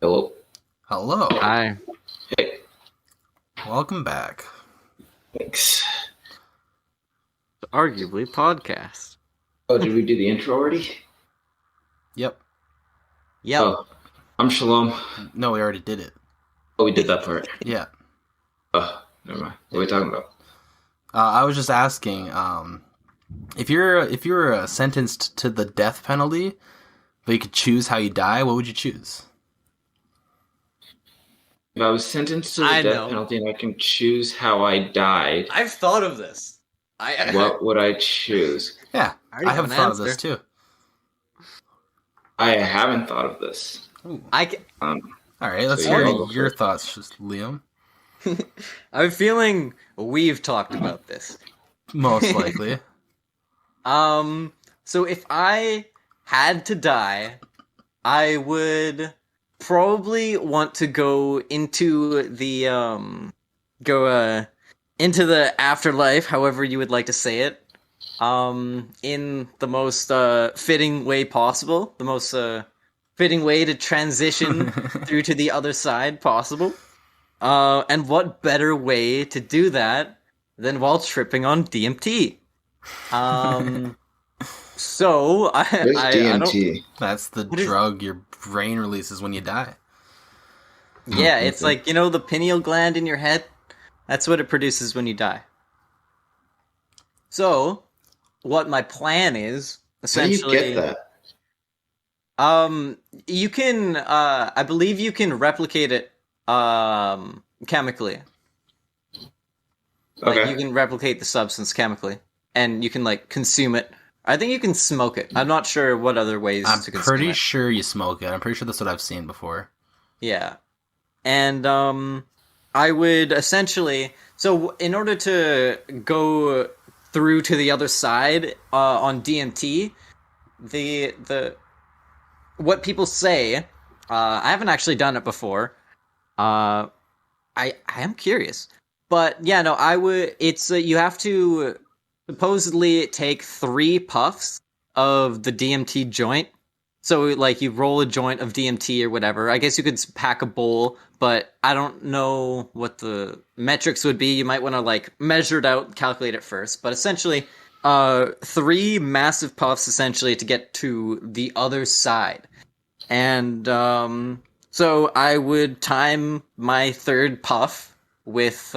Hello. Hello. Hi. Hey. Welcome back. Thanks. Arguably podcast. Oh, did we do the intro already? Yep. Yep. Oh, I'm Shalom. No, we already did it. Oh, we did that part. Yeah. Oh, never mind. What are we talking about? I was just asking, if you're sentenced to the death penalty, but you could choose how you die, what would you choose? If I was sentenced to the I death know. penalty and I can choose how I died, I've thought of this. what would I choose? Yeah, already I have an thought of this answer. too. I haven't thought of this. Ooh. I All right, let's So hear you'll go your first. thoughts, Liam. I'm feeling we've talked about this. Most likely. So if I had to die, I would probably want to go into the into the afterlife, however you would like to say it. In the most fitting way possible, the most fitting way to transition through to the other side possible. And what better way to do that than while tripping on DMT? So What is I don't. DMT? That's the What is- drug your brain releases when you die. Yeah, it's Okay. like, you know, the pineal gland in your head. That's what it produces when you die. So, what my plan is How do you essentially. get that? You can, I believe you can replicate it, chemically. Like, Okay. you can replicate the substance chemically, and you can, like, consume it. I think you can smoke it. I'm not sure what other ways I'm to consume pretty it. sure you smoke it. I'm pretty sure that's what I've seen before. Yeah. And, I would essentially... So, in order to go through to the other side, on DMT, the what people say, I haven't actually done it before. I am curious, but yeah, no, I would. It's you have to supposedly take 3 puffs of the DMT joint. So like you roll a joint of DMT or whatever. I guess you could pack a bowl, but I don't know what the metrics would be. You might want to like measure it out, calculate it first. But essentially, 3 massive puffs essentially to get to the other side. And so I would time my 3rd puff with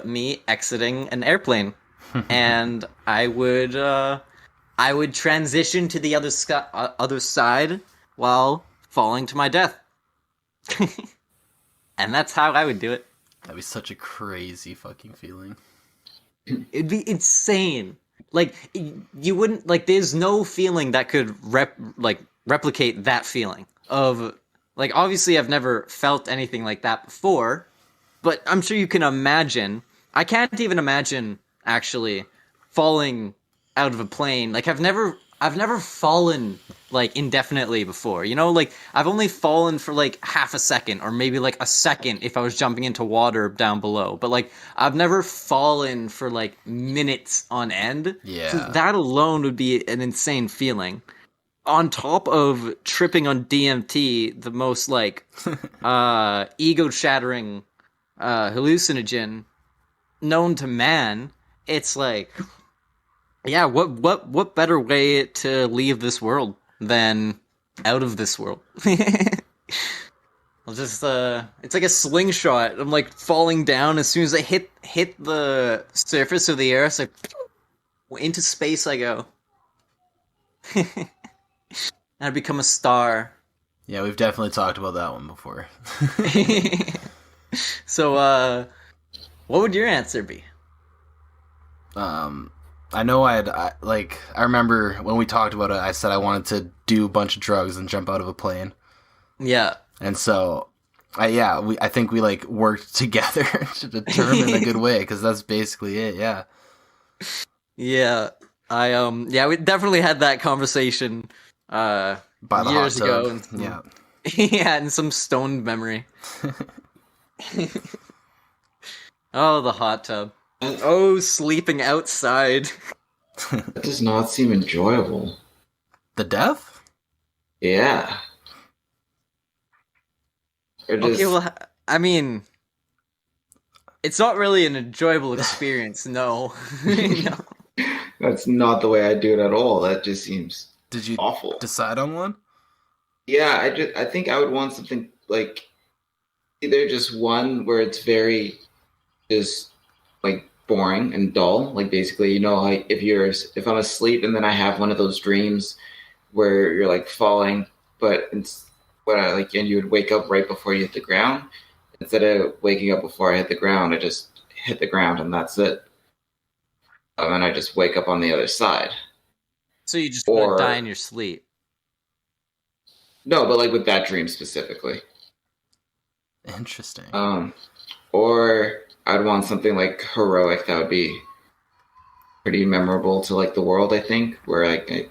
me exiting an airplane, and I would transition to the other side while falling to my death. And that's how I would do it. That'd be such a crazy fucking feeling. It'd be insane. Like you wouldn't like. There's no feeling that could replicate that feeling of like. Obviously, I've never felt anything like that before, but I'm sure you can imagine. I can't even imagine actually falling out of a plane. Like I've never fallen like indefinitely before. You know, like I've only fallen for like half a second or maybe like a second if I was jumping into water down below. But like I've never fallen for like minutes on end. Yeah. So that alone would be an insane feeling. On top of tripping on DMT, the most like ego shattering hallucinogen known to man, it's like yeah, what better way to leave this world than out of this world? I'll just it's like a slingshot. I'm like falling down as soon as I hit the surface of the earth, it's like into space I go. And I become a star. Yeah, we've definitely talked about that one before. So what would your answer be? I know I remember when we talked about it, I said I wanted to do a bunch of drugs and jump out of a plane. Yeah. And so, I think we like worked together to determine a good way, because that's basically it, yeah. Yeah. Yeah, we definitely had that conversation By the years hot tub. ago. And Yeah. yeah, and some stoned memory. Oh, the hot tub. Oh, sleeping outside. That does not seem enjoyable. The death? Yeah. Or just Okay, well, I mean, it's not really an enjoyable experience. No, no. that's not the way I do it at all. That just seems Did you awful. decide on one? Yeah, I think I would want something like either just one where it's very just like boring and dull. Like basically, like if I'm asleep and then I have one of those dreams where you're like falling, but it's what I like, and you would wake up right before you hit the ground. Instead of waking up before I hit the ground, I just hit the ground and that's it. And I just wake up on the other side. So you just want to die in Or your sleep. no, but like with that dream specifically. Interesting. Or I'd want something like heroic that would be pretty memorable to like the world, I think, where I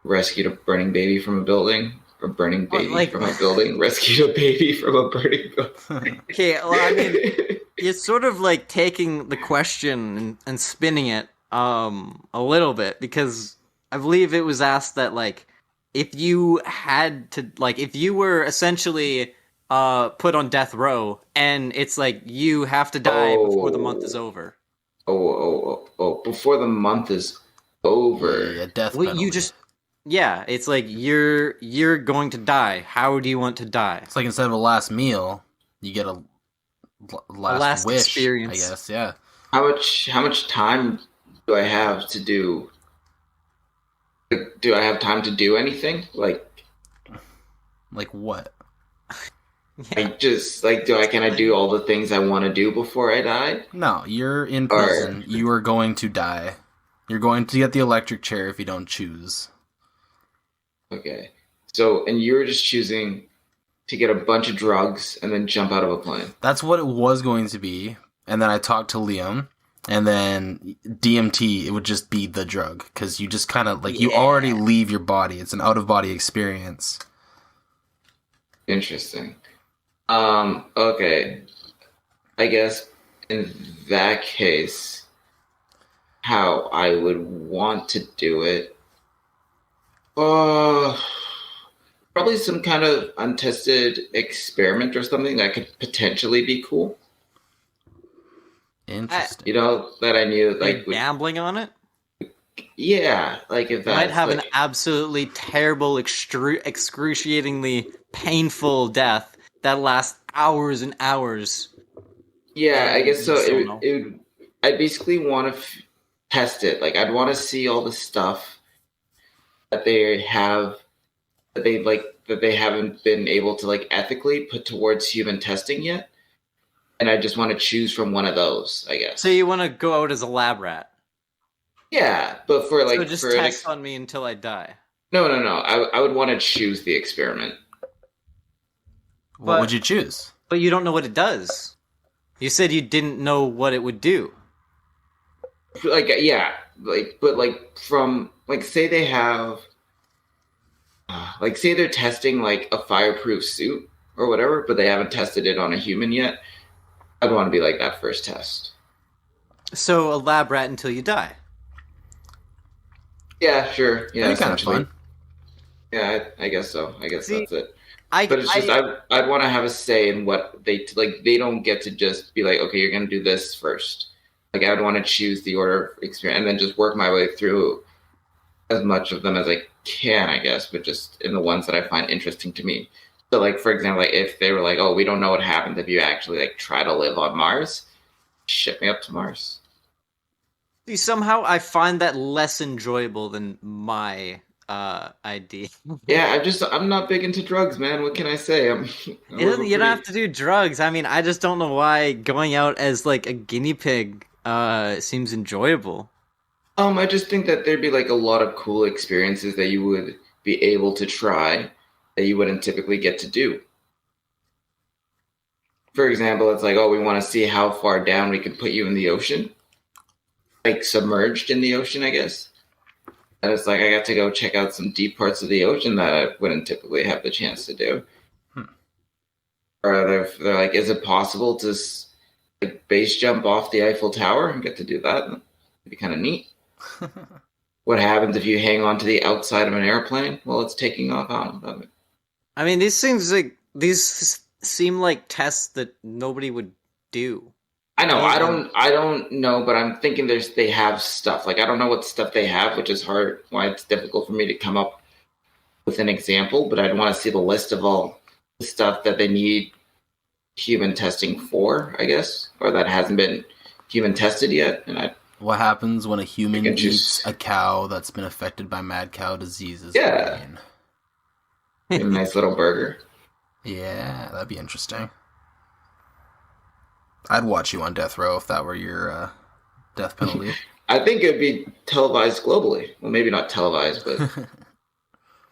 rescued a burning baby from a building, or burning What, baby like- from a building, rescued a baby from a burning building. Okay, well, I mean, it's sort of like taking the question and spinning it a little bit, because I believe it was asked that like if you had to, like, if you were essentially put on death row and it's like you have to die before the month is over. Before the month is over. Yeah, death Well, penalty. you just yeah, it's like you're going to die. How do you want to die? It's like instead of a last meal, you get a last wish. experience. I guess. Yeah. How much time do I have to do? Do I have time to do anything? Like What? I just like can I do all the things I want to do before I die? No, you're in prison. You are going to die. You're going to get the electric chair if you don't choose. Okay. So, and you're just choosing to get a bunch of drugs and then jump out of a plane. That's what it was going to be. And then I talked to Liam. And then DMT, it would just be the drug. Because you just kind of, like, you already leave your body. It's an out-of-body experience. Interesting. Okay. I guess in that case, how I would want to do it, probably some kind of untested experiment or something that could potentially be cool. Interesting. That I knew, Like like, gambling on it? yeah, like if You might that's have an like, absolutely terrible, excruciatingly painful death that lasts hours and hours. yeah, I guess so. So no. I'd basically want to test it. Like, I'd want to see all the stuff that they have that they haven't been able to like ethically put towards human testing yet, and I just want to choose from one of those, I guess. So you want to go out as a lab rat? Yeah, but for like So just for an test on me until I die. no. I would want to choose the experiment. What But- would you choose? But you don't know what it does. You said you didn't know what it would do. Like yeah, but from say they have say they're testing like a fireproof suit or whatever, but they haven't tested it on a human yet. I'd want to be like that first test. So a lab rat until you die. Yeah, sure. Yeah, That'd be kind of essentially. fun. Yeah, I guess so. I guess See, that's it. I, But it's just I'd want to have a say in what they like. They don't get to just be like, okay, you're gonna do this first. Like I'd want to choose the order of experience and then just work my way through as much of them as I can, I guess, but just in the ones that I find interesting to me. So, like for example, like if they were like, oh, we don't know what happens if you actually like try to live on Mars, ship me up to Mars. See, somehow I find that less enjoyable than my idea. Yeah, I'm not big into drugs, man. What can I say? You don't have to do drugs. I mean, I just don't know why going out as like a guinea pig seems enjoyable. I just think that there'd be like a lot of cool experiences that you would be able to try that you wouldn't typically get to do. For example, it's like, oh, we want to see how far down we can put you in the ocean. Like submerged in the ocean, I guess. And it's like I got to go check out some deep parts of the ocean that I wouldn't typically have the chance to do. Or they're like, is it possible to like base jump off the Eiffel Tower and get to do that? It'd be kind of neat. What happens if you hang on to the outside of an airplane while it's taking off? I don't know. I mean, these seem like tests that nobody would do. I know. Other I don't know, but I'm thinking they have stuff. Like I don't know what stuff they have, which is hard. Why it's difficult for me to come up with an example. But I'd want to see the list of all the stuff that they need human testing for, I guess, or that hasn't been human tested yet. And What happens when a human can eats just- a cow that's been affected by mad cow diseases? Yeah. brain? a nice little burger. Yeah, that'd be interesting. I'd watch you on death row if that were your death penalty. I think it'd be televised globally. Well, maybe not televised, but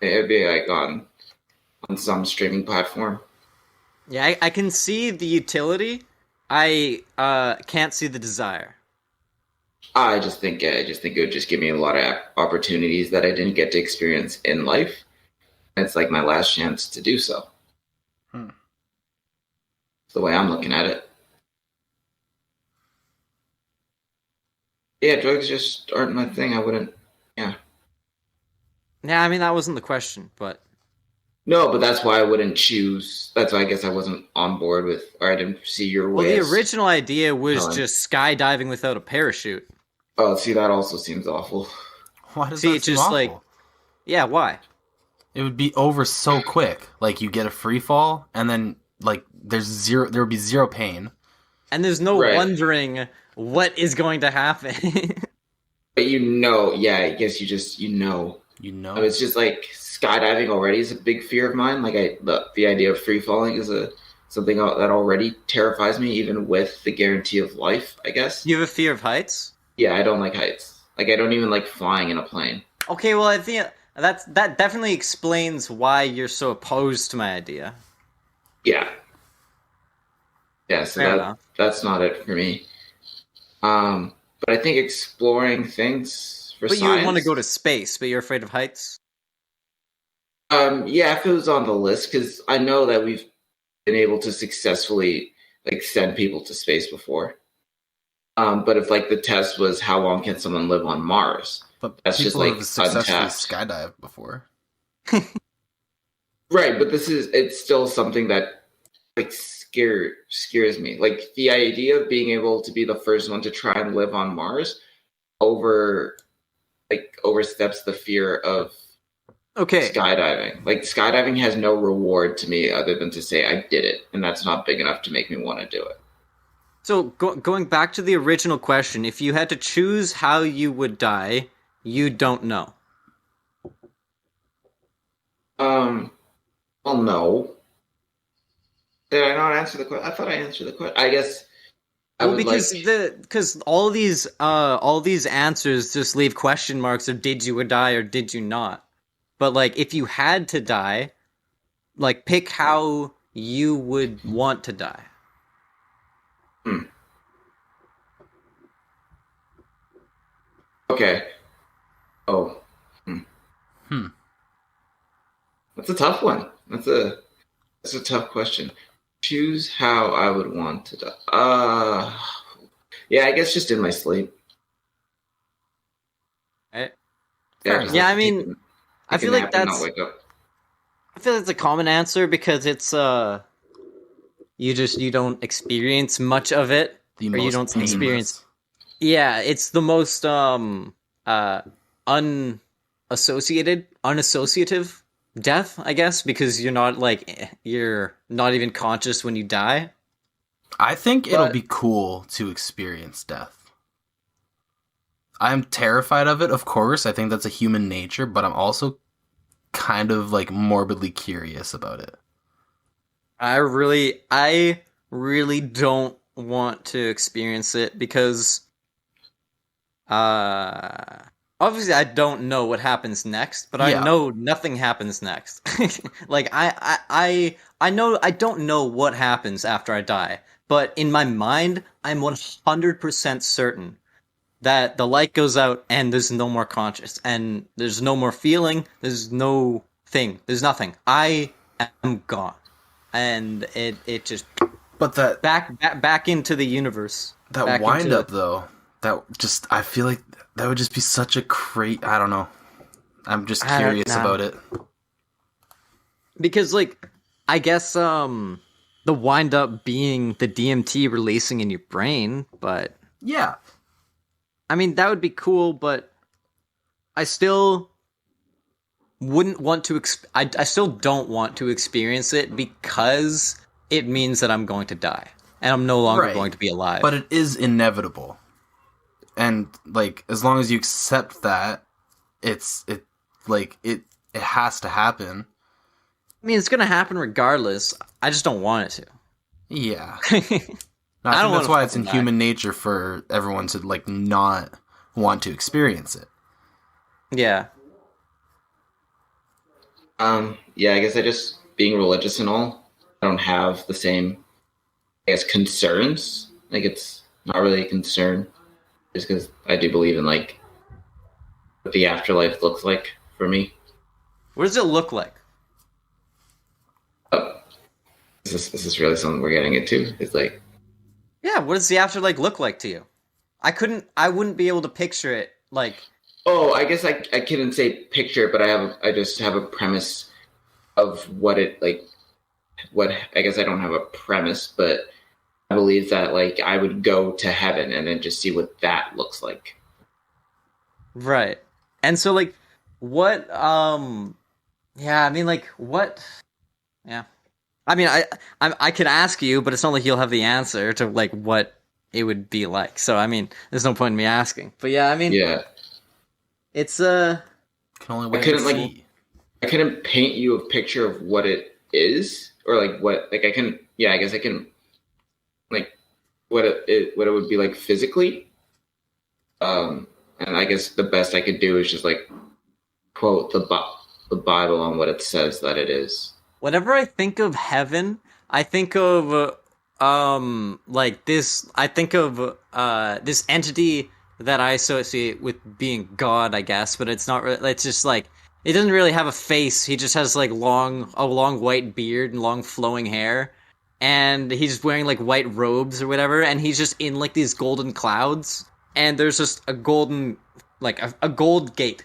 it'd be like on some streaming platform. Yeah, I can see the utility. I can't see the desire. I just think it would just give me a lot of opportunities that I didn't get to experience in life. And it's like my last chance to do so. It's the way I'm looking at it. Yeah, drugs just aren't my thing. I wouldn't. Yeah. Yeah, I mean that wasn't the question, but No, but that's why I wouldn't choose. That's why I guess I wasn't on board with, or I didn't see your well, way. the as- original idea was Telling. just skydiving without a parachute. Oh, see, that also seems awful. Why does See, that it's seem just awful? like- Yeah, why? It would be over so quick. Like you get a free fall, and then like there would be zero pain. And there's no Right. wondering what is going to happen. But yeah, I guess you know. You know, It's just like skydiving already is a big fear of mine. Like the idea of free falling is something that already terrifies me, even with the guarantee of life. I guess. You have a fear of heights? Yeah, I don't like heights. Like I don't even like flying in a plane. Okay, well I think that definitely explains why you're so opposed to my idea. Yeah. Yeah, so Fair enough. that's not it for me. But I think exploring things for But science. you want to go to space, but you're afraid of heights? Yeah, if it was on the list, because I know that we've been able to successfully like send people to space before. But if like the test was how long can someone live on Mars? but that's people just, like, have successfully untapped. skydived before. Right, but it's still something that like scares me. Like the idea of being able to be the first one to try and live on Mars oversteps the fear of Okay. skydiving. Like skydiving has no reward to me other than to say I did it, and that's not big enough to make me want to do it. So going back to the original question, if you had to choose how you would die, you don't know. Well, no. Did I not answer the question? I thought I answered the question. I guess I Well, would because all these answers just leave question marks of did you die or did you not. But like if you had to die, like pick how you would want to die. Okay. Oh. That's a tough one. That's a tough question. Choose how I would want to die. Yeah, I guess just in my sleep. Right? Just Yeah, like I mean, take I a feel like nap and not that's wake up. I feel it's a common answer because it's you don't experience much of it. The Or you most don't painless. experience- Yeah, it's the most unassociative death, I guess, because you're not even conscious when you die. I think it'll But- be cool to experience death. I'm terrified of it, of course. I think that's a human nature, but I'm also kind of like morbidly curious about it. I really don't want to experience it because obviously I don't know what happens next, but Yeah. I know nothing happens next. Like I know I don't know what happens after I die, but in my mind I'm 100% certain that the light goes out and there's no more conscious and there's no more feeling, there's no thing, there's nothing. I am gone. And it just But that back into the universe. that back wind into- up though, that just I feel like that would just be such a great. I don't know. I'm just curious nah. about it. Because like I guess the wind up being the DMT releasing in your brain, but Yeah. I mean that would be cool, but I still wouldn't want to I still don't want to experience it because it means that I'm going to die and I'm no longer Right. going to be alive. But it is inevitable. And like as long as you accept that, it has to happen. I mean, it's going to happen regardless. I just don't want it to. Yeah. I I think don't want that's to why it's in fucking die. human nature for everyone to like not want to experience it. Yeah. Yeah, I guess I just being religious and all, I don't have the same, I guess, concerns. Like it's not really a concern, just because I do believe in like what the afterlife looks like for me. What does it look like? Oh, this is really something we're getting into. It's like, Yeah, what does the afterlife look like to you? I wouldn't be able to picture it like, oh, I guess I couldn't say picture, but I just have a premise of what it like. What I guess I don't have a premise, but I believe that like I would go to heaven and then just see what that looks like. right. And so like what yeah, I mean like what yeah. I mean I could ask you, but it's not like you'll have the answer to like what it would be like. So I mean, there's no point in me asking. But yeah, I mean, Yeah, it's Can only I wait and couldn't like see. I couldn't paint you a picture of what it is or like what like I can. Yeah, I guess I can like what it would be like physically. And I guess the best I could do is just like quote the Bible on what it says that it is. whenever I think of heaven, I think of like this. I think of this entity that I associate with being God, I guess, but it's not. It's just like it doesn't really have a face. He just has like a long white beard and long flowing hair, and he's wearing like white robes or whatever, and he's just in like these golden clouds, and there's just a golden like a gold gate,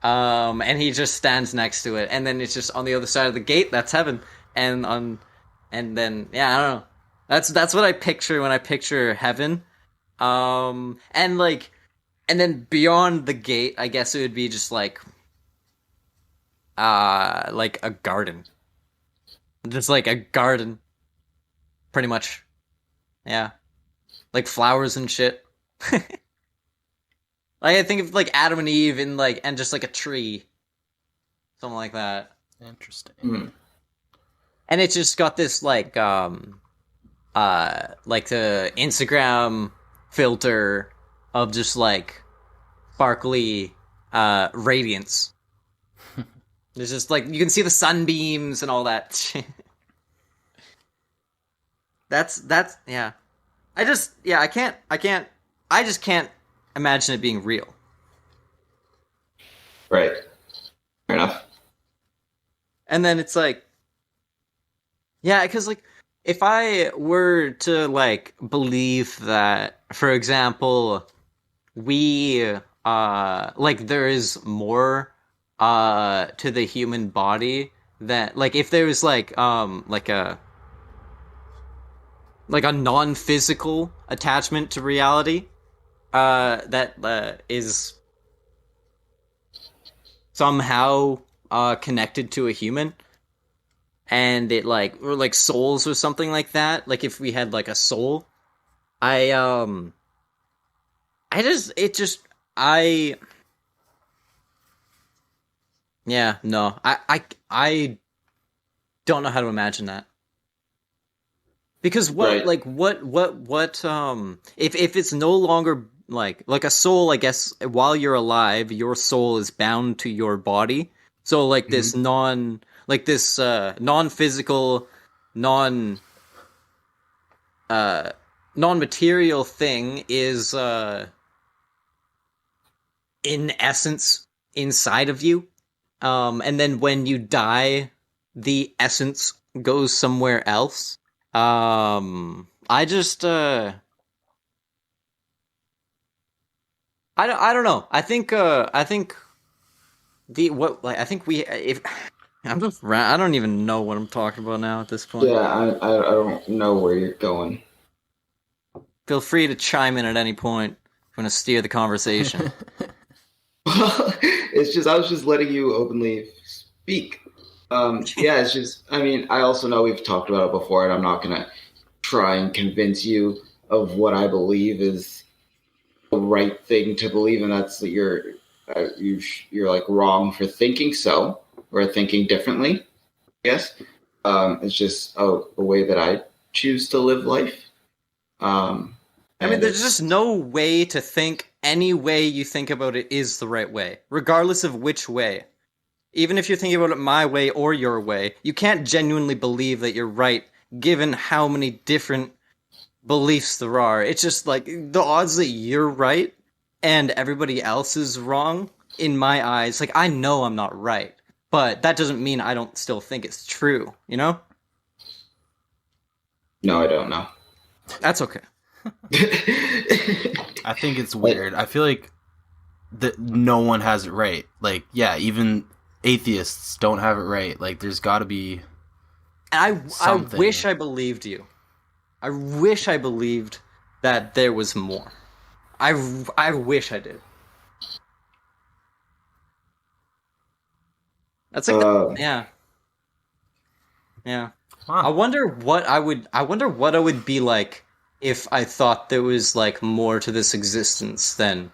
and he just stands next to it, and then it's just on the other side of the gate. That's heaven, and on, and then yeah, I don't know. That's what I picture when I picture heaven. And like, and then beyond the gate, I guess it would be just like a garden, just like a garden, pretty much. Yeah, like flowers and shit. Like I think of like Adam and Eve in like and just like a tree, something like that. Interesting. Hmm. And it's just got this like the Instagram filter of just like sparkly radiance. There's just like you can see the sunbeams and all that. That's yeah. I just can't imagine it being real. Right. Fair enough. And then it's like yeah, because like if I were to like believe that, for example, we like there is more to the human body that like if there was like a non-physical attachment to reality that is somehow connected to a human, and it like or like souls or something like that, like if we had like a soul, I I just it just I yeah, no, I don't know how to imagine that. Because Right. if it's no longer like a soul, I guess while you're alive, your soul is bound to your body. So like Hmm. this non-physical, non uh non-material thing is in essence inside of you. And then when you die, the essence goes somewhere else. I just I don't know. I think the what like I think we if I don't even know what I'm talking about now at this point. Yeah, I don't know where you're going. Feel free to chime in at any point if you want to steer the conversation. Well, it's just I was just letting you openly speak. Yeah, it's just I mean I also know we've talked about it before, and I'm not gonna try and convince you of what I believe is the right thing to believe, and that's that you're like wrong for thinking so or thinking differently. Yes, it's just a way that I choose to live life. Um, I mean, and there's just it's no way to think any way you think about it is the right way, regardless of which way. Even if you're thinking about it my way or your way, you can't genuinely believe that you're right, given how many different beliefs there are. It's just like the odds that you're right and everybody else is wrong, in my eyes, like I know I'm not right, but that doesn't mean I don't still think it's true, you know? no, I don't know. That's okay. I think it's weird. I feel like that no one has it right. Like, yeah, even atheists don't have it right. Like, there's got to be And I something. wish I believed you. I wish I believed that there was more. I wish I did. That's like uh, yeah. Yeah. Huh. I wonder what I would be like if I thought there was like more to this existence than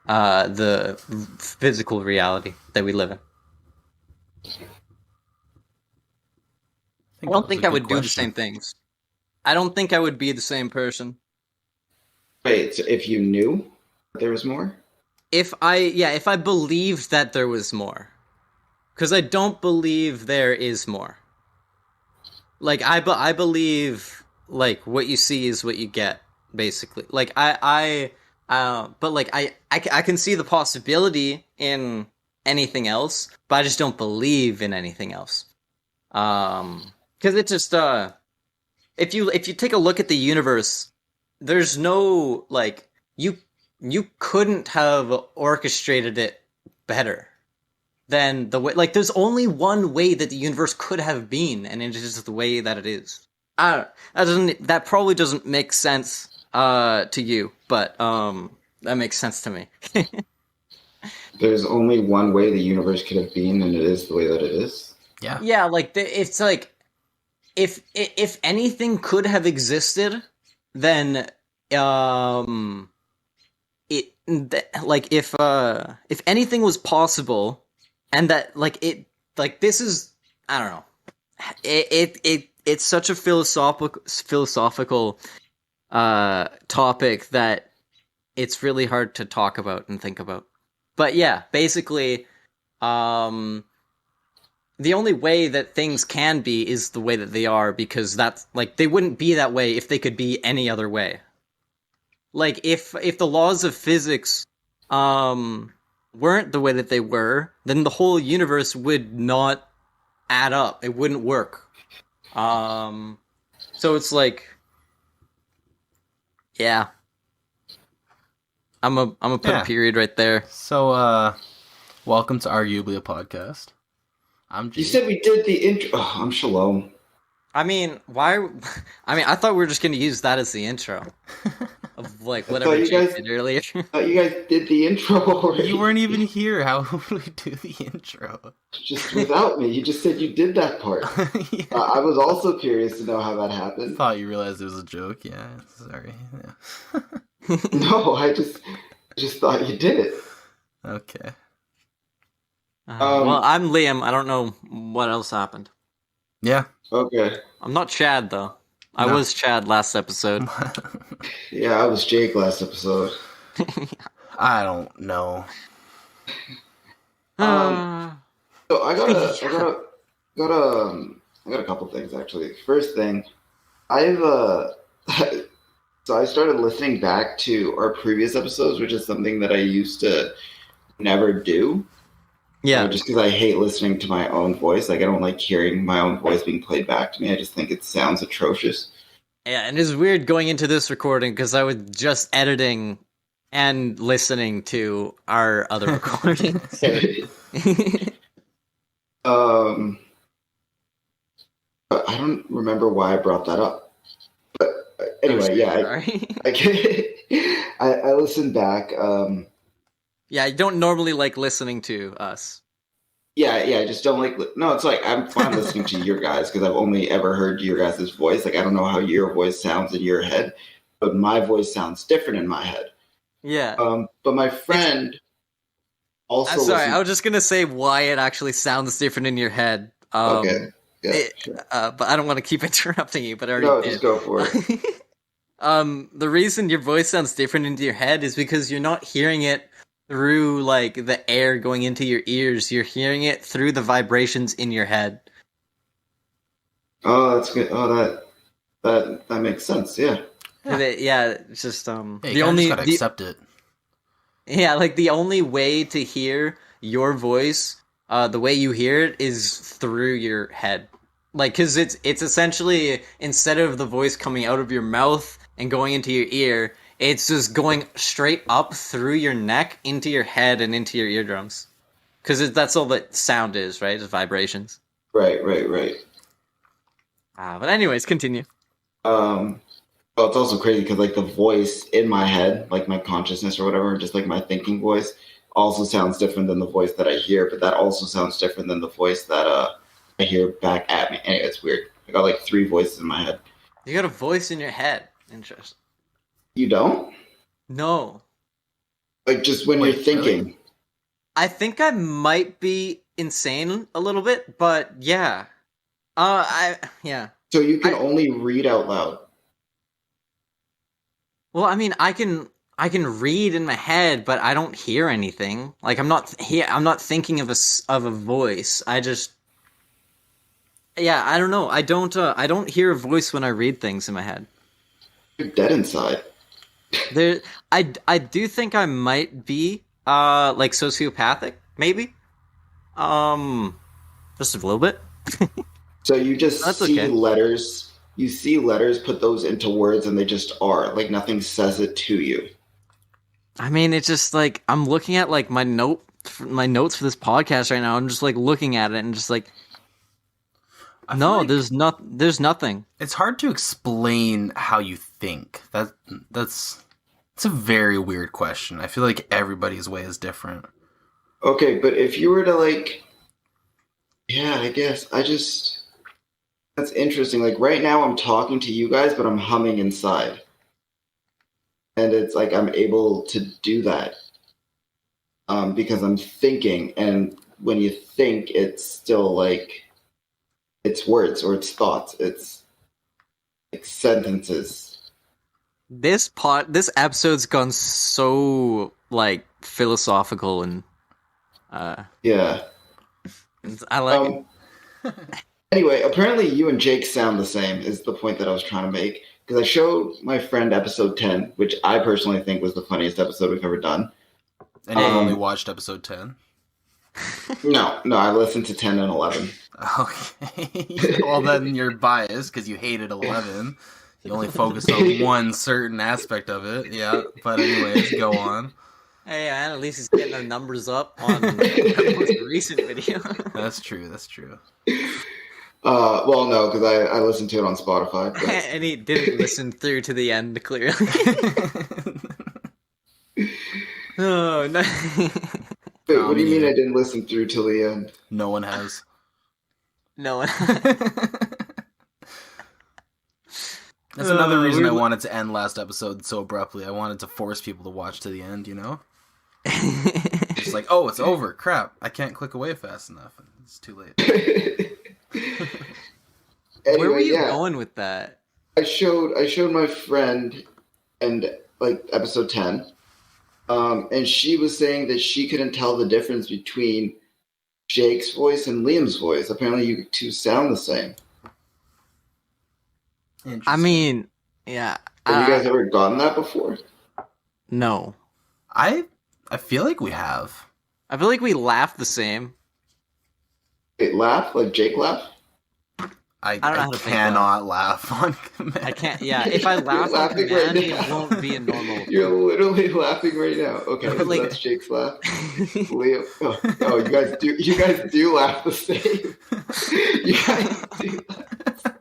the physical reality that we live in. I That don't was a think I good would do the question. same things. I don't think I would be the same person. wait, so if you knew there was more, If I believed that there was more. Cuz I don't believe there is more. Like I believe like what you see is what you get basically. Like but like I can see the possibility in anything else, but I just don't believe in anything else. Cuz it just if you take a look at the universe, there's no like you couldn't have orchestrated it better than the way. Like there's only one way that the universe could have been, and it is the way that it is. That probably doesn't make sense to you, but that makes sense to me. there's only one way the universe could have been, and it is the way that it is. Yeah. Yeah, like it's like if anything could have existed, then um like if anything was possible, and that like it like this is I don't know. It's such a philosophical topic that it's really hard to talk about and think about. But yeah, basically, um, the only way that things can be is the way that they are, because that's like they wouldn't be that way if they could be any other way. Like if the laws of physics weren't the way that they were, then the whole universe would not add up. It wouldn't work. So it's like, yeah, I'm gonna put a Yeah. period right there. So, welcome to Arguably a Podcast. I'm You Jake. said we did the intro. Oh, I'm Shalom. I mean, why? I mean, I thought we were just gonna use that as the intro of like I whatever thought you Jake guys- did earlier. thought you guys did the intro already. You weren't even here. How would we do the intro? just without me. You just said you did that part. Yeah. I was also curious to know how that happened. Thought you realized it was a joke. Yeah, sorry. Yeah. No, I just thought you did it. Okay. Well, I'm Liam. I don't know what else happened. Yeah. Okay. I'm not Chad though. I No. was Chad last episode. Yeah, I was Jake last episode. I don't know. So I got a couple things actually. First thing, I've so I started listening back to our previous episodes, which is something that I used to never do. Yeah. Just because I hate listening to my own voice. Like I don't like hearing my own voice being played back to me. I just think it sounds atrocious. Yeah, and it's weird going into this recording because I was just editing and listening to our other recording. So- I don't remember why I brought that up. But anyway, Sorry. I listened back. Yeah, you don't normally like listening to us. Yeah, I just don't like. No, it's like I'm fine listening to your guys because I've only ever heard your guys' voice. Like I don't know how your voice sounds in your head, but my voice sounds different in my head. Yeah. But my friend also. Sorry, I was just gonna say why it actually sounds different in your head. Okay. Yeah. Sure. But I don't want to keep interrupting you. But I already No, did. just go for it. The reason your voice sounds different into your head is because you're not hearing it through like the air going into your ears. You're hearing it through the vibrations in your head. Oh, that's good. Oh, that makes sense. Yeah. Yeah, it's just Yeah, the you only just gotta accept it. yeah, like the only way to hear your voice, the way you hear it is through your head. Like, cause it's essentially instead of the voice coming out of your mouth and going into your ear, it's just going straight up through your neck into your head and into your eardrums. Cause that's all that sound is, right? It's vibrations. Right. But anyways, continue. Well, it's also crazy because like the voice in my head, like my consciousness or whatever, just like my thinking voice, also sounds different than the voice that I hear. But that also sounds different than the voice that I hear back at me. Anyway, it's weird. I got like 3 voices in my head. You got a voice in your head. Interesting. You don't? No. Like just when you're thinking. Really? I think I might be insane a little bit, but yeah. Yeah. So you can only read out loud. Well, I mean, I can read in my head, but I don't hear anything. Like I'm not thinking of a voice. I just I don't know. I don't hear a voice when I read things in my head. You're dead inside. I do think I might be like sociopathic, maybe. Just a little bit. So you just That's see okay. letters. You see letters, put those into words, and they just are. Like nothing says it to you. I mean, it's just like I'm looking at like my notes for this podcast right now. I'm just like looking at it and just like, no, like there's nothing. It's hard to explain how you think. That's a very weird question. I feel like everybody's way is different. Okay, but if you were to like, yeah, I guess that's interesting. Like right now, I'm talking to you guys, but I'm humming inside. And it's like I'm able to do that because I'm thinking. And when you think, it's still like it's words or it's thoughts. It's like sentences. This episode's gone so like philosophical and yeah. I like it. Anyway, apparently you and Jake sound the same is the point that I was trying to make. Because I showed my friend episode 10, which I personally think was the funniest episode we've ever done. And you only watched episode 10? No, I listened to 10 and 11. Okay. Well, then you're biased because you hated 11. You only focused on one certain aspect of it. Yeah, but anyways, go on. Hey, man, at least he's getting our numbers up on the most recent video. That's true. Well, no, because I listened to it on Spotify. But... and he didn't listen through to the end, clearly. Oh, no. Wait, what do you mean I didn't listen through till the end? No one has. No one. That's another reason I wanted to end last episode so abruptly. I wanted to force people to watch to the end, you know? It's like, oh, it's over. Crap. I can't click away fast enough. It's too late. Anyway, where were you going with that? I showed my friend and like episode 10, and she was saying that she couldn't tell the difference between Jake's voice and Liam's voice. Apparently, you two sound the same. I mean, yeah. Have you guys ever gotten that before? No. I feel like we have. I feel like we laugh the same. Wait, laugh? Like Jake laugh? I cannot laugh on command. I can't. Yeah, if I laugh on command, it won't be a normal. You're literally laughing right now. Okay, so like, that's Jake's laugh. Leo, you guys do laugh the same. You guys do laugh.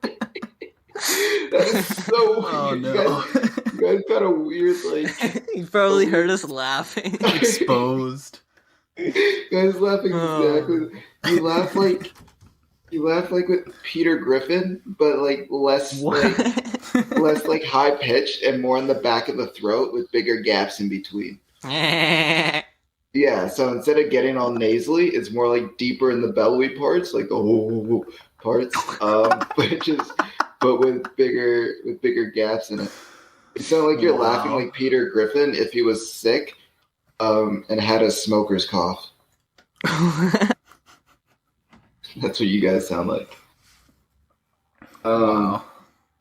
That is so Oh weird. no. You guys got a weird, like... You probably heard us laughing. Exposed. Guys laughing exactly. You laugh like... You laugh like with Peter Griffin, but like less like high pitched and more in the back of the throat with bigger gaps in between. Yeah, so instead of getting all nasally, it's more like deeper in the belly parts, like the whole parts, but with bigger gaps in it. It sounds like you're laughing like Peter Griffin if he was sick, and had a smoker's cough. That's what you guys sound like. Wow.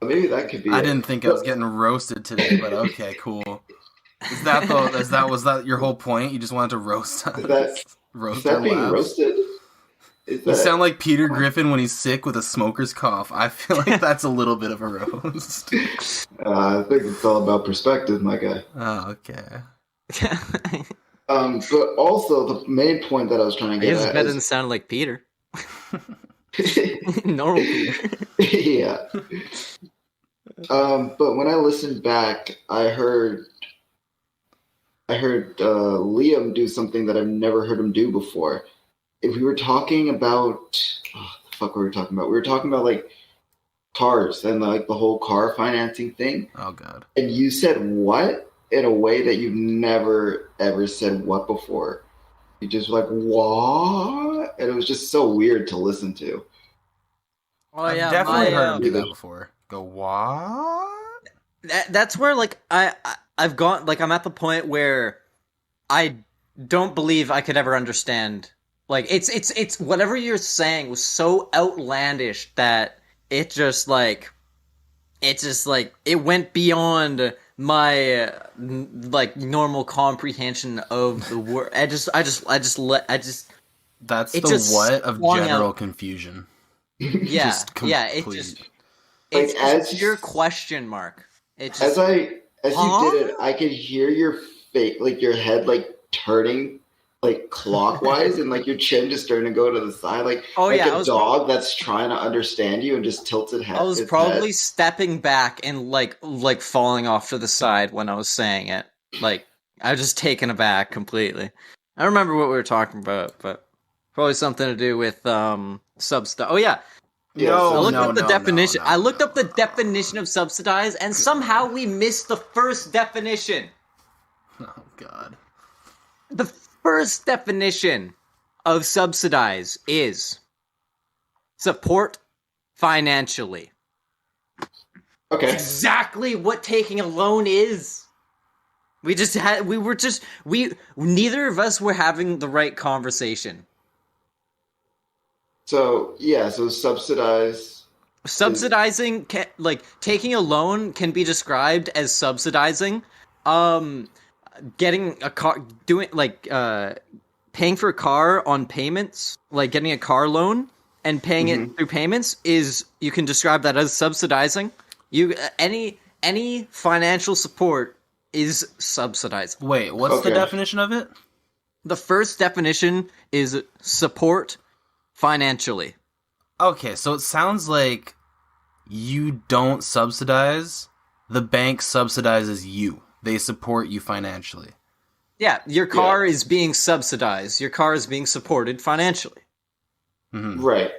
Maybe that could be. I didn't think I was getting roasted today, but okay, cool. Was that your whole point? You just wanted to roast us? Roast our being laughs? Roasted? You sound like Peter Griffin when he's sick with a smoker's cough. I feel like that's a little bit of a roast. I think it's all about perspective, my guy. Oh, okay. But also the main point that I was trying to get at at better than sound like Peter. Normal Peter. Yeah. But when I listened back, I heard Liam do something that I've never heard him do before. If we were talking about, the fuck were we talking about? We were talking about like cars and like the whole car financing thing. Oh god. And you said what in a way that you've never ever said what before. You just were like what, and it was just so weird to listen to. Oh I've yeah, definitely heard him do that before. Go what? That's where like I've gone, like I'm at the point where I don't believe I could ever understand. Like it's whatever you're saying was so outlandish that it just like it went beyond my like normal comprehension of the word. That's the what of general confusion. Yeah, It's as your question mark. It just, as you did it, I could hear your face, like your head, like turning like clockwise, and like your chin just starting to go to the side, like a dog that's trying to understand you and just tilts its head. I was probably stepping back and like falling off to the side when I was saying it. Like I was just taken aback completely. I remember what we were talking about, but probably something to do with subsidize. Oh yeah. I looked up the definition. I looked up the definition of subsidize, and somehow we missed the first definition. Oh god. The first definition of subsidize is support financially. Okay. Exactly what taking a loan is. Neither of us were having the right conversation. So subsidize. Subsidizing taking a loan can be described as subsidizing. Getting a car, paying for a car on payments, like getting a car loan and paying it through payments you can describe that as subsidizing. Any financial support is subsidizing. Wait, what's the definition of it? The first definition is support financially. Okay, so it sounds like you don't subsidize, the bank subsidizes you. They support you financially. Yeah, your car is being subsidized. Your car is being supported financially. Mm-hmm. Right.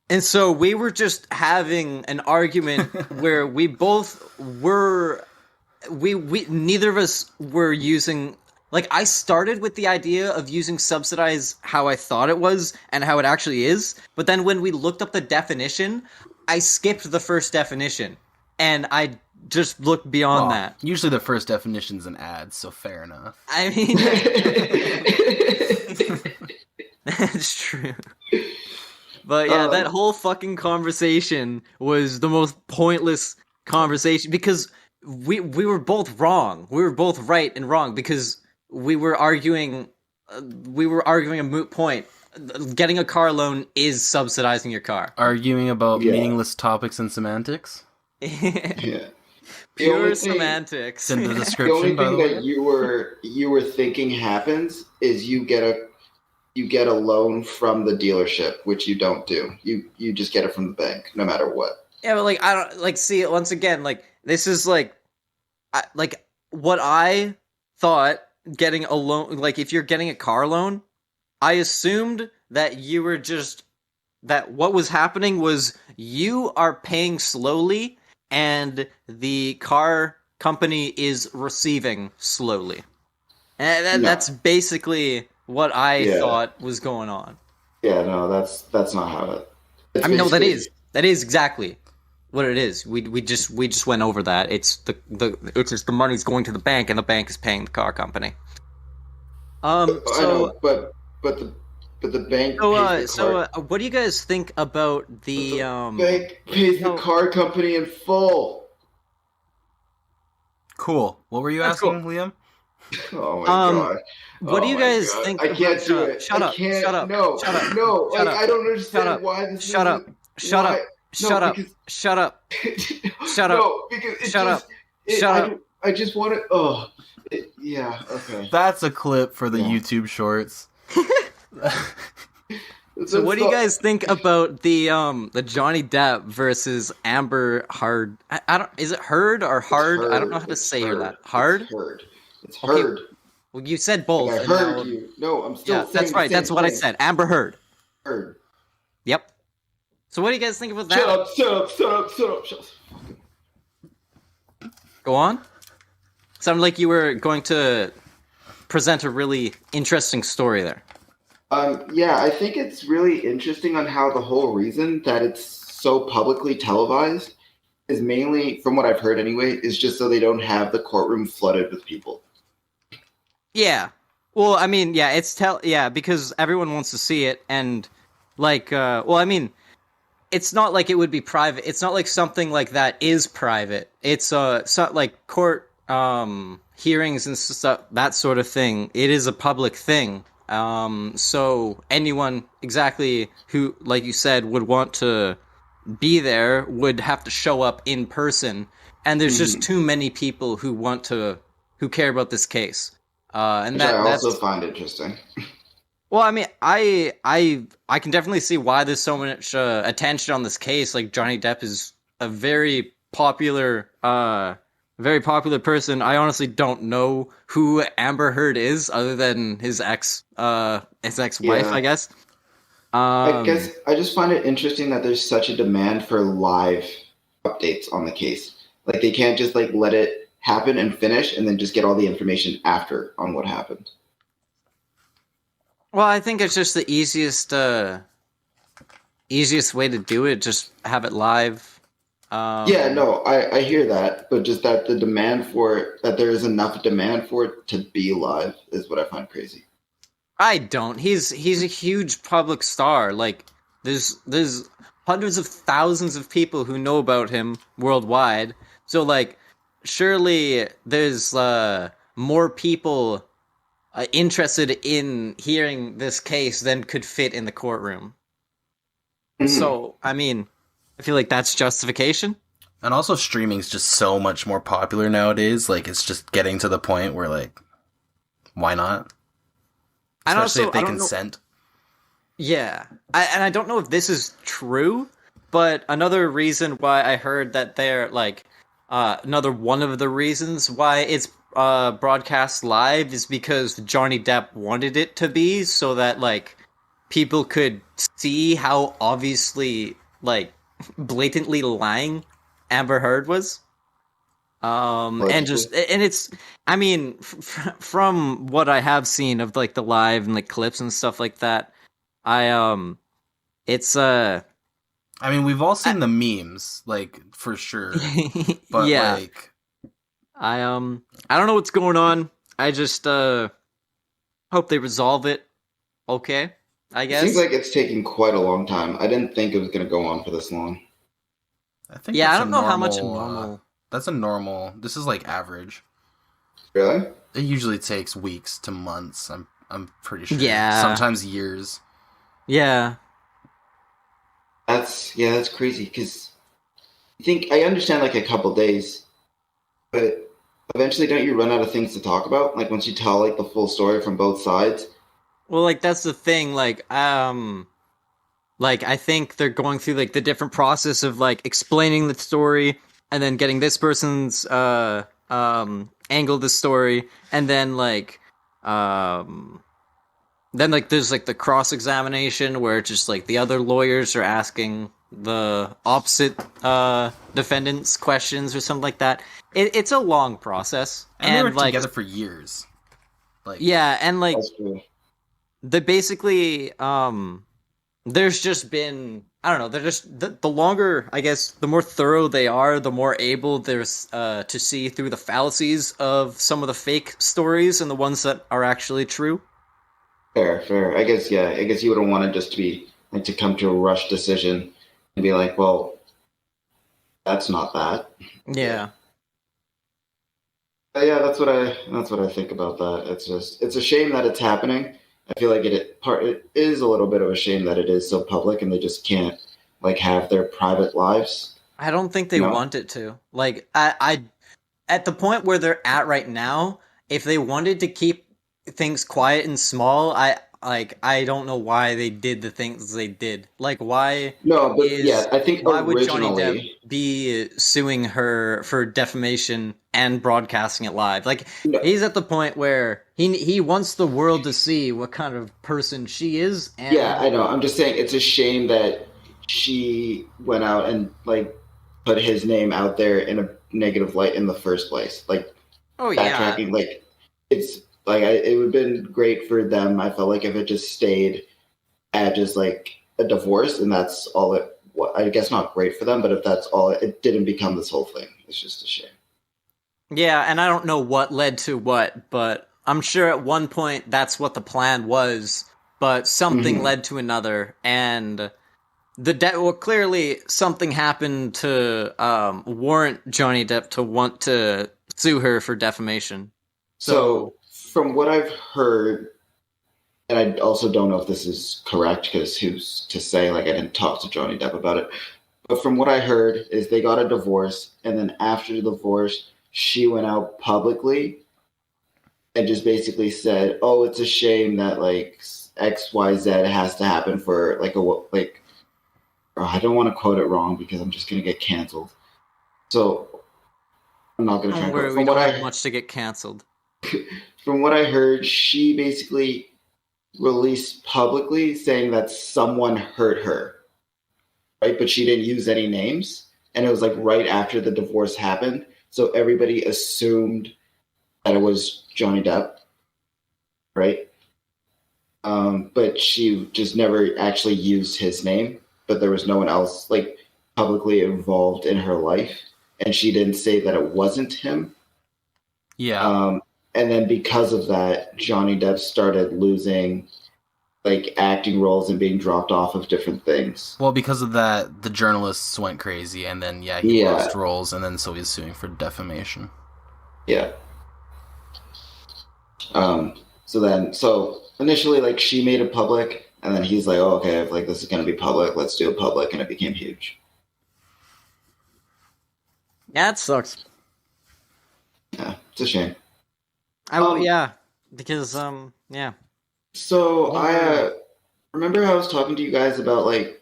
And so we were just having an argument where we both were... We neither of us were using... Like, I started with the idea of using subsidize how I thought it was and how it actually is. But then when we looked up the definition, I skipped the first definition. And I just looked beyond that. Usually the first definition's an ad, so fair enough. I mean... That's true. But yeah, that whole fucking conversation was the most pointless conversation because we were both wrong. We were both right and wrong because we were arguing a moot point. Getting a car loan is subsidizing your car. Arguing about meaningless topics and semantics? Yeah. Pure semantics. In the description, the only thing that you were thinking happens is you get a loan from the dealership, which you don't do. You just get it from the bank, no matter what. Yeah, but like I don't like see once again like this is like what I thought getting a loan like if you're getting a car loan, I assumed that you were just that what was happening was you are paying slowly and the car company is receiving slowly. And No. that's basically what I Yeah. thought was going on. Yeah. No, that's not how it. It's I mean, no, basically. that is exactly what it is. We just went over that. It's the it's just the money's going to the bank, and the bank is paying the car company. I So know, but the but the bank so pays the so car. what do you guys think about But the the bank pays the no, car company in full. Cool. What were you that's cool. asking, Liam? Oh my Um, god. what do Oh you my guys god. think I about? can't Shut do up! it. I Shut up! can't. Shut up! No. Shut up! No. Shut Like up! I don't Shut understand up! why this Shut isn't up! Shut why up! no Shut up! because Shut up! Shut up! no because it Shut just up! Shut up! I just want to yeah, okay. That's a clip for the Yeah. YouTube shorts. So what That's do you not guys think about the Johnny Depp versus Amber Hard? I don't is it Heard or it's Hard? I don't know heard. how to It's say heard. that. It's Hard? heard. It's Okay, heard. well you said Like both I and heard now you. No, I'm yeah, still that's saying the right. same That's what I thing. said. Amber Heard. Heard. Yep. So what do you guys think about Shut that? up, shut up, shut up, shut up, shut up. Go on. Sounded like you were going to present a really interesting story there. Yeah, I think it's really interesting on how the whole reason that it's so publicly televised is mainly, from what I've heard anyway, is just so they don't have the courtroom flooded with people. Yeah. Well, I mean, yeah, yeah, because everyone wants to see it and well, I mean, it's not like it would be private. It's not like something like that is private. It's so, like court hearings and stuff that sort of thing. It is a public thing. So anyone exactly who like you said would want to be there would have to show up in person and there's just Mhm. too many people who care about this case. And Which I also that's find interesting. well, I mean, I can definitely see why there's so much attention on this case. Like Johnny Depp is a very popular person. I honestly don't know who Amber Heard is, other than his ex-wife, I Yeah. guess. I Um, guess I just find it interesting that there's such a demand for live updates on the case. Like they can't just like let it happen and finish and then just get all the information after on what happened. well, I think it's just the easiest way to do it. Just have it live. Yeah, Um, no, I hear that, but just that the demand for it, that there is enough demand for it to be live is what I find crazy. I don't. He's a huge public star. Like there's hundreds of thousands of people who know about him worldwide. So like surely there's more people interested in hearing this case than could fit in the courtroom. Mhm. So, I mean, I feel like that's justification. And also, streaming's just so much more popular nowadays. Like, it's just getting to the point where, like, why not? And Especially also, if they I don't know. consent. Yeah, and I don't know if this is true, but another reason why I heard that they're like another one of the reasons why it's broadcast live is because Johnny Depp wanted it to be so that like people could see how obviously like blatantly lying Amber Heard was. And Allegedly. just and it's I mean from what I have seen of like the live and like clips and stuff like that I it's I mean, we've all I, seen the memes, like, for sure. But, yeah. like, I don't know what's going on. I just hope they resolve it. Okay, I It seems guess. like it's taking quite a long time. I didn't think it was going to go on for this long. I think Yeah, I that's a don't know how much a normal, normal. that's a normal, this is, like, average. Really? It usually takes weeks to months, I'm pretty sure. Yeah. Sometimes years. Yeah. That's crazy because I understand like a couple days, but eventually don't you run out of things to talk about? Like once you tell like the full story from both sides. Well, like that's the thing. Like Like, I think they're going through like the different process of like explaining the story and then getting this person's angle of the story, and then like there's like the cross examination where just like the other lawyers are asking the opposite defendants questions or something like that. It's a long process, And they were like together for years. Like, yeah, and like That's true. they basically there's just been, I don't know, they're just the longer, I guess, the more thorough they are, the more able there's to see through the fallacies of some of the fake stories and the ones that are actually true. Fair, fair. I guess, yeah. I guess you wouldn't want it just to be like to come to a rush decision and be like, well, that's not that. Yeah. Yeah, that's what I think about that. It's a shame that it's happening. I feel like it is a little bit of a shame that it is so public and they just can't like have their private lives. I don't think they You know? want it to. Like, I at the point where they're at right now, if they wanted to keep things quiet and small, I don't know why they did the things they did. Like, No, but yeah, I think why would Johnny Depp originally, be suing her for defamation and broadcasting it live? Like, no, he's at the point where he wants the world to see what kind of person she is, yeah, and I know. I'm just saying it's a shame that she went out and like put his name out there in a negative light in the first place. Like oh yeah, backtracking, like it's like it would have been great for them. I felt like if it just stayed at just like a divorce and that's all it. What I guess not great for them, but if that's all, it didn't become this whole thing. It's just a shame. yeah, and I don't know what led to what, but I'm sure at one point that's what the plan was, but something Hmm. led to another, and well, clearly something happened to warrant Johnny Depp to want to sue her for defamation. So, So from what I've heard, and I also don't know if this is correct because who's to say? Like I didn't talk to Johnny Depp about it. But from what I heard is they got a divorce, and then after the divorce, she went out publicly and just basically said, "Oh, it's a shame that like XYZ has to happen for like a like." Oh, I don't want to quote it wrong because I'm just gonna get canceled. So I'm not gonna try don't and quote. worry, we don't have much to get canceled. From what I heard, she basically released publicly saying that someone hurt her, right? But she didn't use any names. And it was like right after the divorce happened. So everybody assumed that it was Johnny Depp, right? But she just never actually used his name. But there was no one else like publicly involved in her life. And she didn't say that it wasn't him. yeah. And then because of that, Johnny Depp started losing like acting roles and being dropped off of different things. Well, because of that, the journalists went crazy, and then yeah, he Yeah, lost roles, and then so he's suing for defamation. yeah. So initially, like she made it public, and then he's like, "Oh, okay, if like this is gonna be public, let's do it public," and it became huge. Yeah, it sucks. Yeah, it's a shame. Yeah, because yeah. So I remember I was talking to you guys about like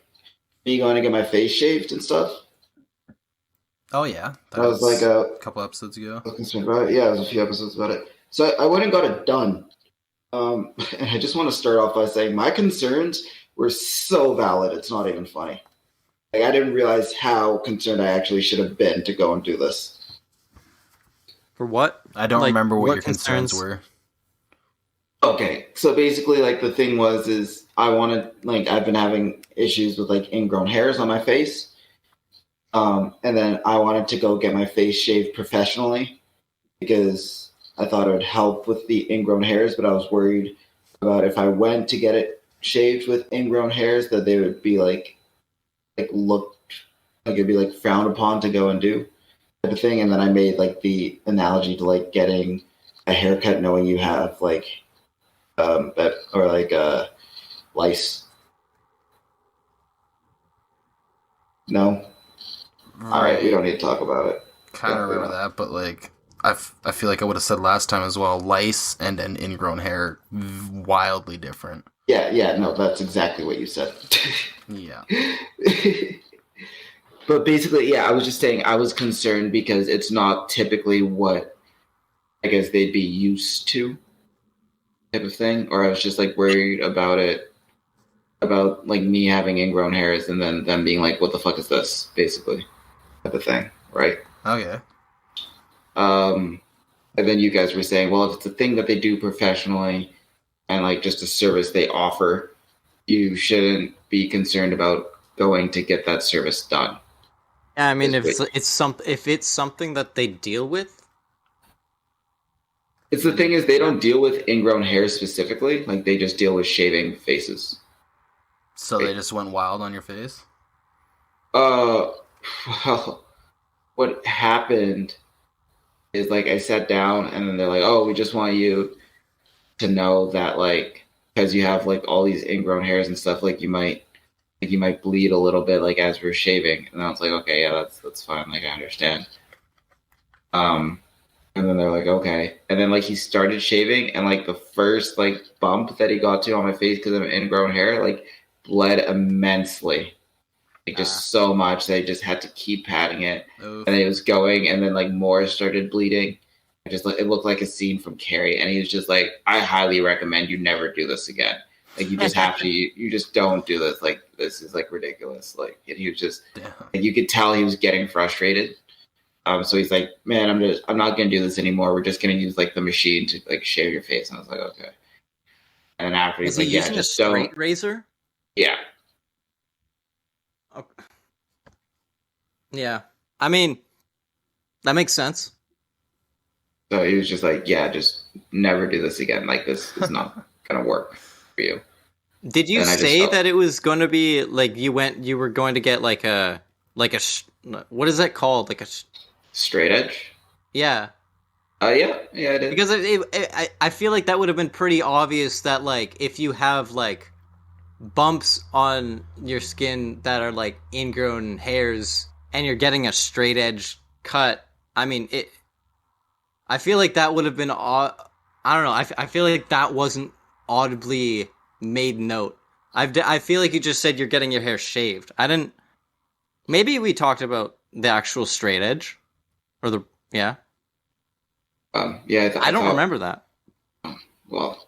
me going to get my face shaved and stuff. Oh yeah, that I was like, a couple episodes ago. I was concerned about it. Yeah, it was a few episodes about it. So I went and got it done. And I just want to start off by saying my concerns were so valid. It's not even funny. Like I didn't realize how concerned I actually should have been to go and do this. For what? I don't Like, remember what what your concerns concerns? were. Okay, so basically, like the thing was, is I wanted like I've been having issues with like ingrown hairs on my face, and then I wanted to go get my face shaved professionally because I thought it would help with the ingrown hairs, but I was worried about if I went to get it shaved with ingrown hairs that they would be like looked like it'd be like frowned upon to go and do type of thing. And then I made like the analogy to like getting a haircut knowing you have like that or like lice. No, all right, we don't need to talk about it. Kind of remember that, but like I feel like I would have said last time as well. Lice and an ingrown hair, wildly different. Yeah, no, that's exactly what you said. Yeah. But basically, yeah, I was just saying I was concerned because it's not typically what I guess they'd be used to type of thing, or I was just like worried about it, about like me having ingrown hairs and then them being like, "What the fuck is this?" Basically, type of thing, right? Okay. Um, and then you guys were saying, well, if it's a thing that they do professionally and like just a service they offer, you shouldn't be concerned about going to get that service done. Yeah, I mean, if it's something that they deal with, It's the thing is they don't deal with ingrown hair specifically, like they just deal with shaving faces. So they just went wild on your face? Uh, well, what happened is like I sat down and then they're like, "Oh, we just want you to know that like because you have like all these ingrown hairs and stuff, like you might bleed a little bit like as we're shaving." And I was like, "Okay, yeah, that's fine. Like I understand." Um, and then they're like, "Okay," and then like he started shaving and like the first like bump that he got to on my face because of ingrown hair like bled immensely. Like just so much that I just had to keep patting it, Oof. and it was going, and then like more started bleeding. It looked like a scene from Carrie, and he was just like, "I highly recommend you never do this again. Like you just have to, you just don't do this. Like this is like ridiculous." Like and he was just, Damn. like, you could tell he was getting frustrated. So he's like, "Man, I'm not gonna do this anymore. We're just gonna use like the machine to like shave your face." And I was like, "Okay." And then after is he's he like, "Yeah, using a just don't." straight razor? Yeah. Okay. Yeah, I mean, that makes sense. So he was just like, "Yeah, just never do this again. Like this is not gonna work for you." Did you And I just say felt that it was going to be like you were going to get like a what is that called? Like straight edge. yeah. Yeah, I did. Because I feel like that would have been pretty obvious that like if you have like bumps on your skin that are like ingrown hairs and you're getting a straight edge cut, I mean it. I feel like that would have been I don't know. I feel like that wasn't audibly made note. I feel like you just said you're getting your hair shaved. I didn't. Maybe we talked about the actual straight edge or the yeah. Yeah, I I don't thought, remember that. well,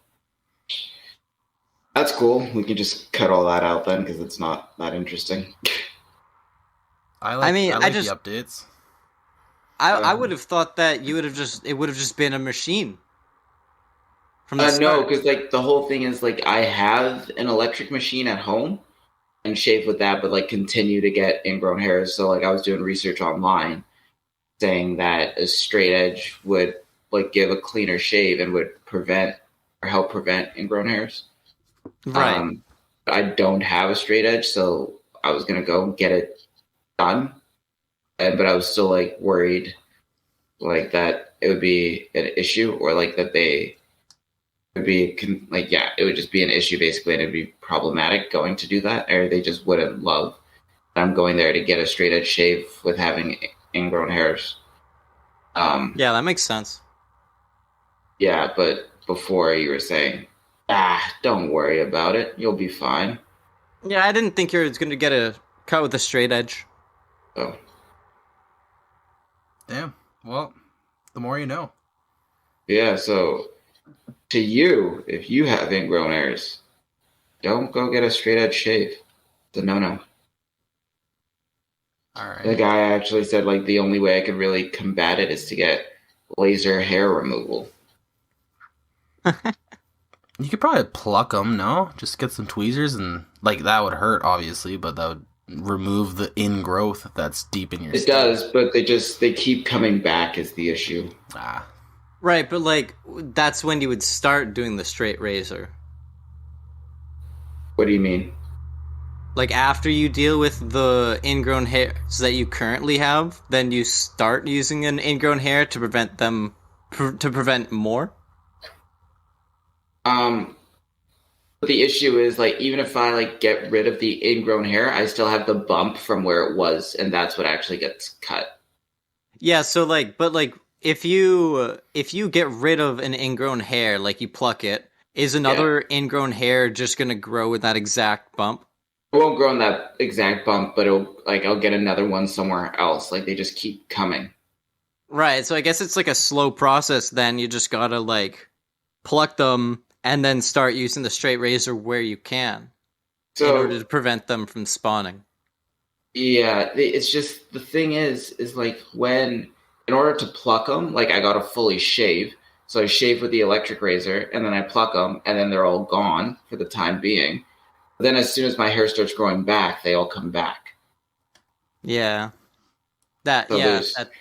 that's cool. We can just cut all that out then because it's not that interesting. I mean, I I like just the updates. I would have thought that you would have just it would have just been a machine from the No, start. because like the whole thing is like I have an electric machine at home and shave with that, but like continue to get ingrown hairs. So like I was doing research online saying that a straight edge would like give a cleaner shave and would prevent or help prevent ingrown hairs. Right. Um, I don't have a straight edge, so I was gonna go get it done, but I was still like worried, like that it would be an issue, or like that they would be like, yeah, it would just be an issue basically, and it'd be problematic going to do that, or they just wouldn't love that I'm going there to get a straight edge shave with having ingrown hairs. Yeah, that makes sense. Yeah, but before you were saying, don't worry about it, you'll be fine. Yeah, I didn't think you were going to get a cut with a straight edge. So Damn. Well, the more you know. yeah, so to you, if you have ingrown hairs, don't go get a straight edge shave. It's a no. All The right. guy actually said like the only way I could really combat it is to get laser hair removal. You could probably pluck them, no? Just get some tweezers and like that would hurt obviously, but that would remove the ingrowth that's deep in your It skin. does, but they keep coming back is the issue. Ah. Right, but like that's when you would start doing the straight razor. What do you mean? Like after you deal with the ingrown hairs that you currently have, then you start using an ingrown hair to prevent them to prevent more. Um, but the issue is like even if I like get rid of the ingrown hair, I still have the bump from where it was, and that's what actually gets cut. Yeah, so like but like if you get rid of an ingrown hair, like you pluck it, is another ingrown hair just gonna grow with that exact bump? It won't grow in that exact bump, but I'll get another one somewhere else. Like they just keep coming. Right, so I guess it's like a slow process then. You just gotta like pluck them and then start using the straight razor where you can in order to prevent them from spawning. Yeah, it's just the thing is like when in order to pluck them, like I gotta fully shave. So I shave with the electric razor, and then I pluck them, and then they're all gone for the time being. But then as soon as my hair starts growing back, they all come back. Yeah. So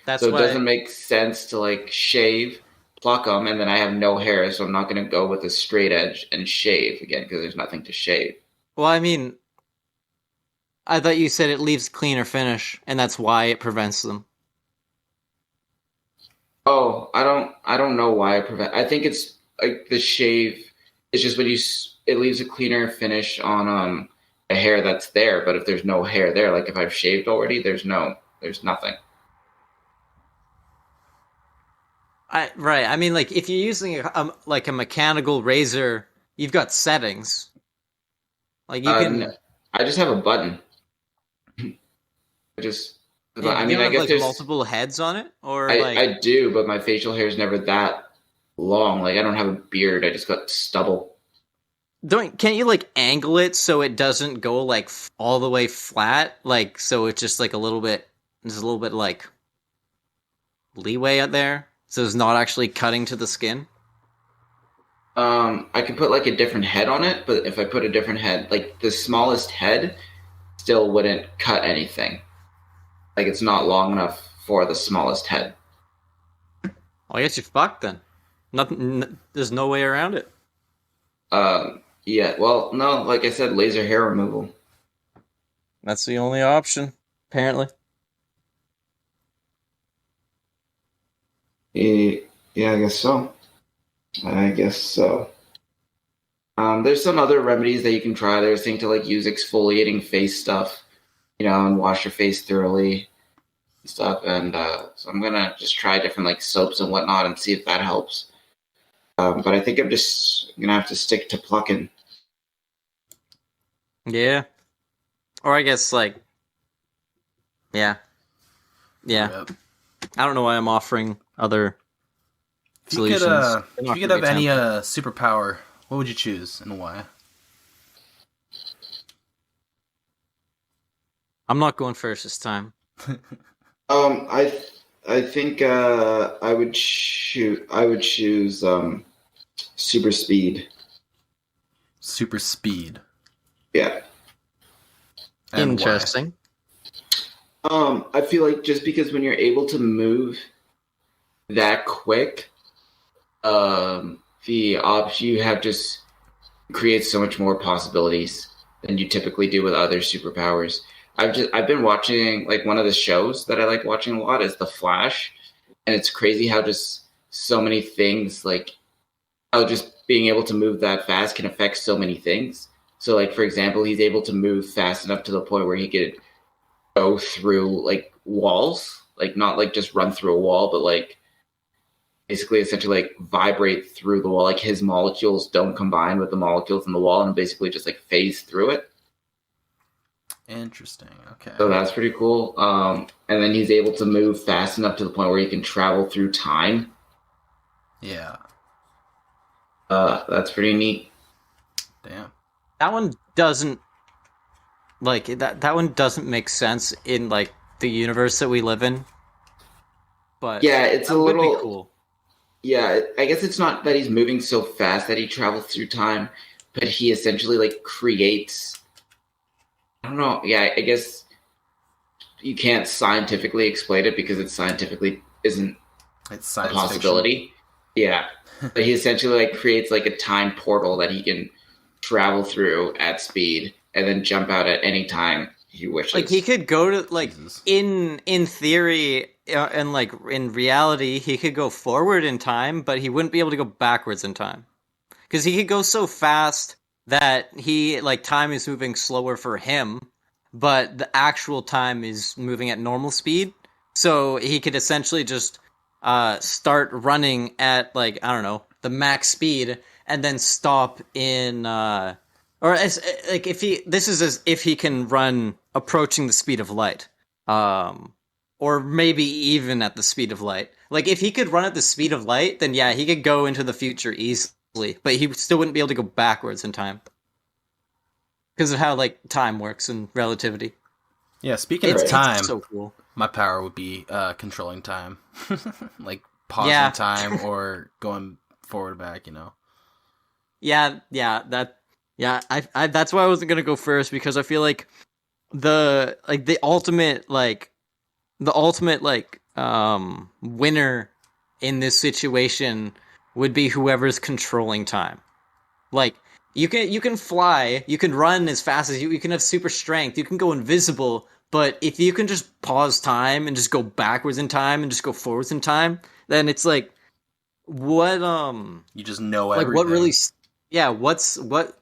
That's so it why. doesn't make sense to like shave, pluck them, and then I have no hair. So I'm not gonna go with a straight edge and shave again because there's nothing to shave. Well, I mean, I thought you said it leaves cleaner finish, and that's why it prevents them. Oh, I don't know why I prevent. I think it's like the shave. It's just when it leaves a cleaner finish on a hair that's there. But if there's no hair there, like if I've shaved already, there's nothing. Right. I mean, like if you're using like a mechanical razor, you've got settings. Like you can. I just have a button. I just. Yeah, I you mean, don't I have guess like there's. multiple heads on it, or I do, but my facial hair is never that long. Like I don't have a beard. I just got stubble. can't you like angle it so it doesn't go like all the way flat? Like so it's just like there's a little bit like leeway out there, so it's not actually cutting to the skin. I can put like a different head on it, but if I put a different head, like the smallest head, still wouldn't cut anything. Like it's not long enough for the smallest head. Well, I guess you're fucked then. Nothing. There's no way around it. Yeah. Well, no. Like I said, laser hair removal. That's the only option, apparently. Yeah, I guess so. I guess so. There's some other remedies that you can try. There's things to like use exfoliating face stuff, and wash your face thoroughly and stuff. And so I'm gonna just try different like soaps and whatnot and see if that helps. But I think I'm just gonna have to stick to plucking. Yeah. Or I guess like, yeah. Yep. I don't know why I'm offering other solutions. If you could have any superpower, what would you choose and why? I'm not going first this time. I think I would choose super speed. Super speed. Yeah. And interesting. I feel like just because when you're able to move that quick, the option you have just creates so much more possibilities than you typically do with other superpowers. I've been watching like one of the shows that I like watching a lot is The Flash, and it's crazy how just so many things like how just being able to move that fast can affect so many things. So like for example, he's able to move fast enough to the point where he could go through like walls, like not like just run through a wall, but like basically essentially like vibrate through the wall. Like his molecules don't combine with the molecules in the wall and basically just like phase through it. Interesting. Okay. So that's pretty cool. And then he's able to move fast enough to the point where he can travel through time. Yeah. That's pretty neat. Damn. That one doesn't like that one doesn't make sense in like the universe that we live in. But yeah, it's that a would little be cool. Yeah, I guess it's not that he's moving so fast that he travels through time, but he essentially like creates. I don't know. Yeah, I guess you can't scientifically explain it because it scientifically isn't It's a science possibility. fiction. Yeah, but he essentially like creates like a time portal that he can travel through at speed and then jump out at any time he wishes. Like he could go to like Jesus. in theory and like in reality he could go forward in time, but he wouldn't be able to go backwards in time because he could go so fast that he like time is moving slower for him, but the actual time is moving at normal speed. So he could essentially just start running at like I don't know the max speed and then stop in or as like if he this is as if he can run approaching the speed of light. Or maybe even at the speed of light. Like if he could run at the speed of light, then yeah, he could go into the future easily, but he still wouldn't be able to go backwards in time. Because of how like time works and relativity. Yeah, speaking of time, it's so cool. My power would be controlling time. Like pausing time or going forward back, you know. Yeah, that's why I wasn't gonna go first, because I feel like the ultimate winner in this situation would be whoever's controlling time. Like you can fly, you can run as fast as you can have super strength, you can go invisible, but if you can just pause time and just go backwards in time and just go forwards in time, then it's like what you just know everything. Like what really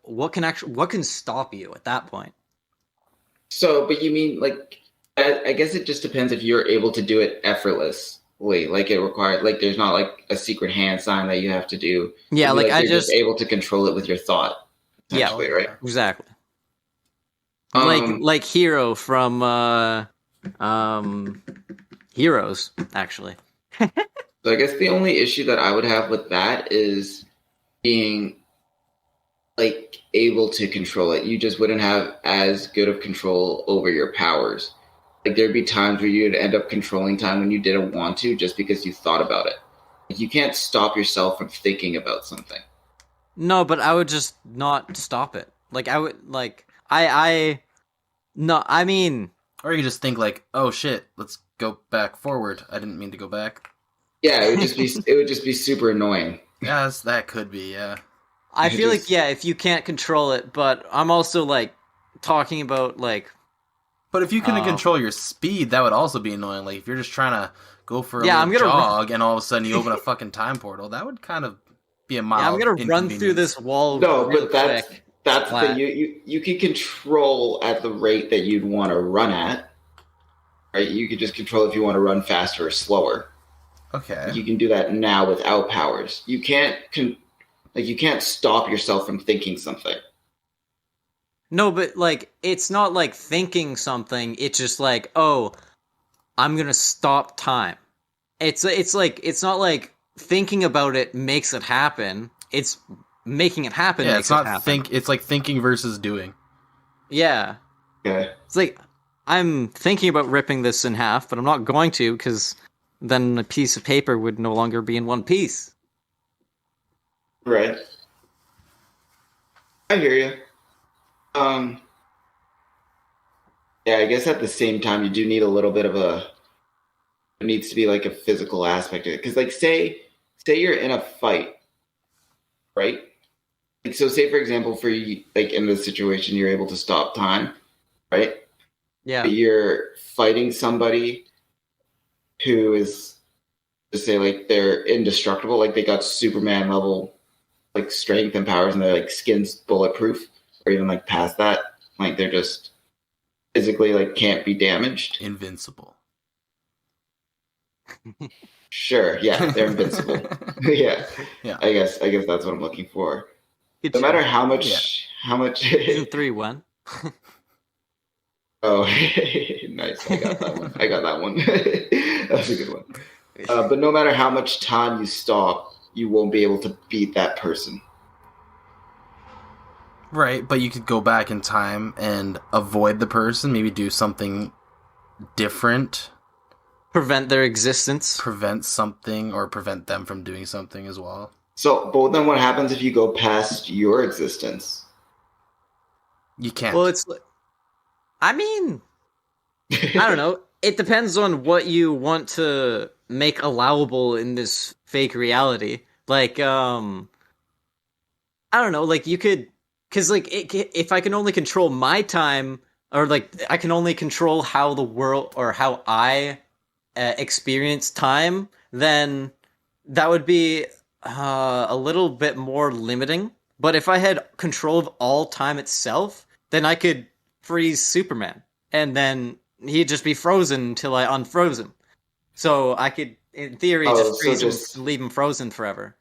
what can stop you at that point? So, but you mean like I guess it just depends if you're able to do it effortlessly. Like it requires, like there's not like a secret hand sign that you have to do. Yeah, like I you're just able to control it with your thought. Yeah, right. Exactly. Like Hero from Heroes, actually. So I guess the only issue that I would have with that is being like able to control it. You just wouldn't have as good of control over your powers. Like there'd be times where you'd end up controlling time when you didn't want to, just because you thought about it. Like you can't stop yourself from thinking about something. No, but I would just not stop it. Like I would like I no, I mean, or you just think like, oh shit, let's go back forward. I didn't mean to go back. Yeah, it would just be super annoying. Yes, that could be, yeah. I feel like if you can't control it, but I'm also like talking about like. But if you couldn't control your speed, that would also be annoying. Like if you're just trying to go for a jog and all of a sudden you open a fucking time portal, that would kind of be a mild. Yeah, I'm gonna run through this wall. No, but that's the thing. You can control at the rate that you'd want to run at. Right? You could just control if you want to run faster or slower. Okay. You can do that now without powers. You can't you can't stop yourself from thinking something. No, but like it's not like thinking something. It's just like, oh, I'm gonna stop time. It's like it's not like thinking about it makes it happen. It's making it happen. Yeah, it's not it's like thinking versus doing. Yeah. Okay. It's like I'm thinking about ripping this in half, but I'm not going to, because then a piece of paper would no longer be in one piece. Right. I hear you. Yeah, I guess at the same time you do need a little bit of it needs to be like a physical aspect of it. Because like say you're in a fight, right? Like so say for example for you, like in this situation you're able to stop time, right? Yeah. But you're fighting somebody who is, to say like they're indestructible, like they got Superman level like strength and powers and their like skin's bulletproof, or even like past that. Like they're just physically like can't be damaged. Invincible. Sure, yeah, they're invincible. yeah. I guess that's what I'm looking for. No matter how much Season 3 when? Oh, nice. I got that one. That's a good one. But no matter how much time you stop, you won't be able to beat that person. Right, but you could go back in time and avoid the person, maybe do something different. Prevent their existence. Prevent something, or prevent them from doing something as well. So, but then what happens if you go past your existence? You can't. Well, it's like, I mean, I don't know. It depends on what you want to make allowable in this fake reality. Like, I don't know. Like, you could, because like, if I can only control my time, or like, I can only control how the world or how I experience time, then that would be a little bit more limiting. But if I had control of all time itself, then I could freeze Superman, and then he'd just be frozen until I unfroze him. So I could, in theory, just freeze him and leave him frozen forever.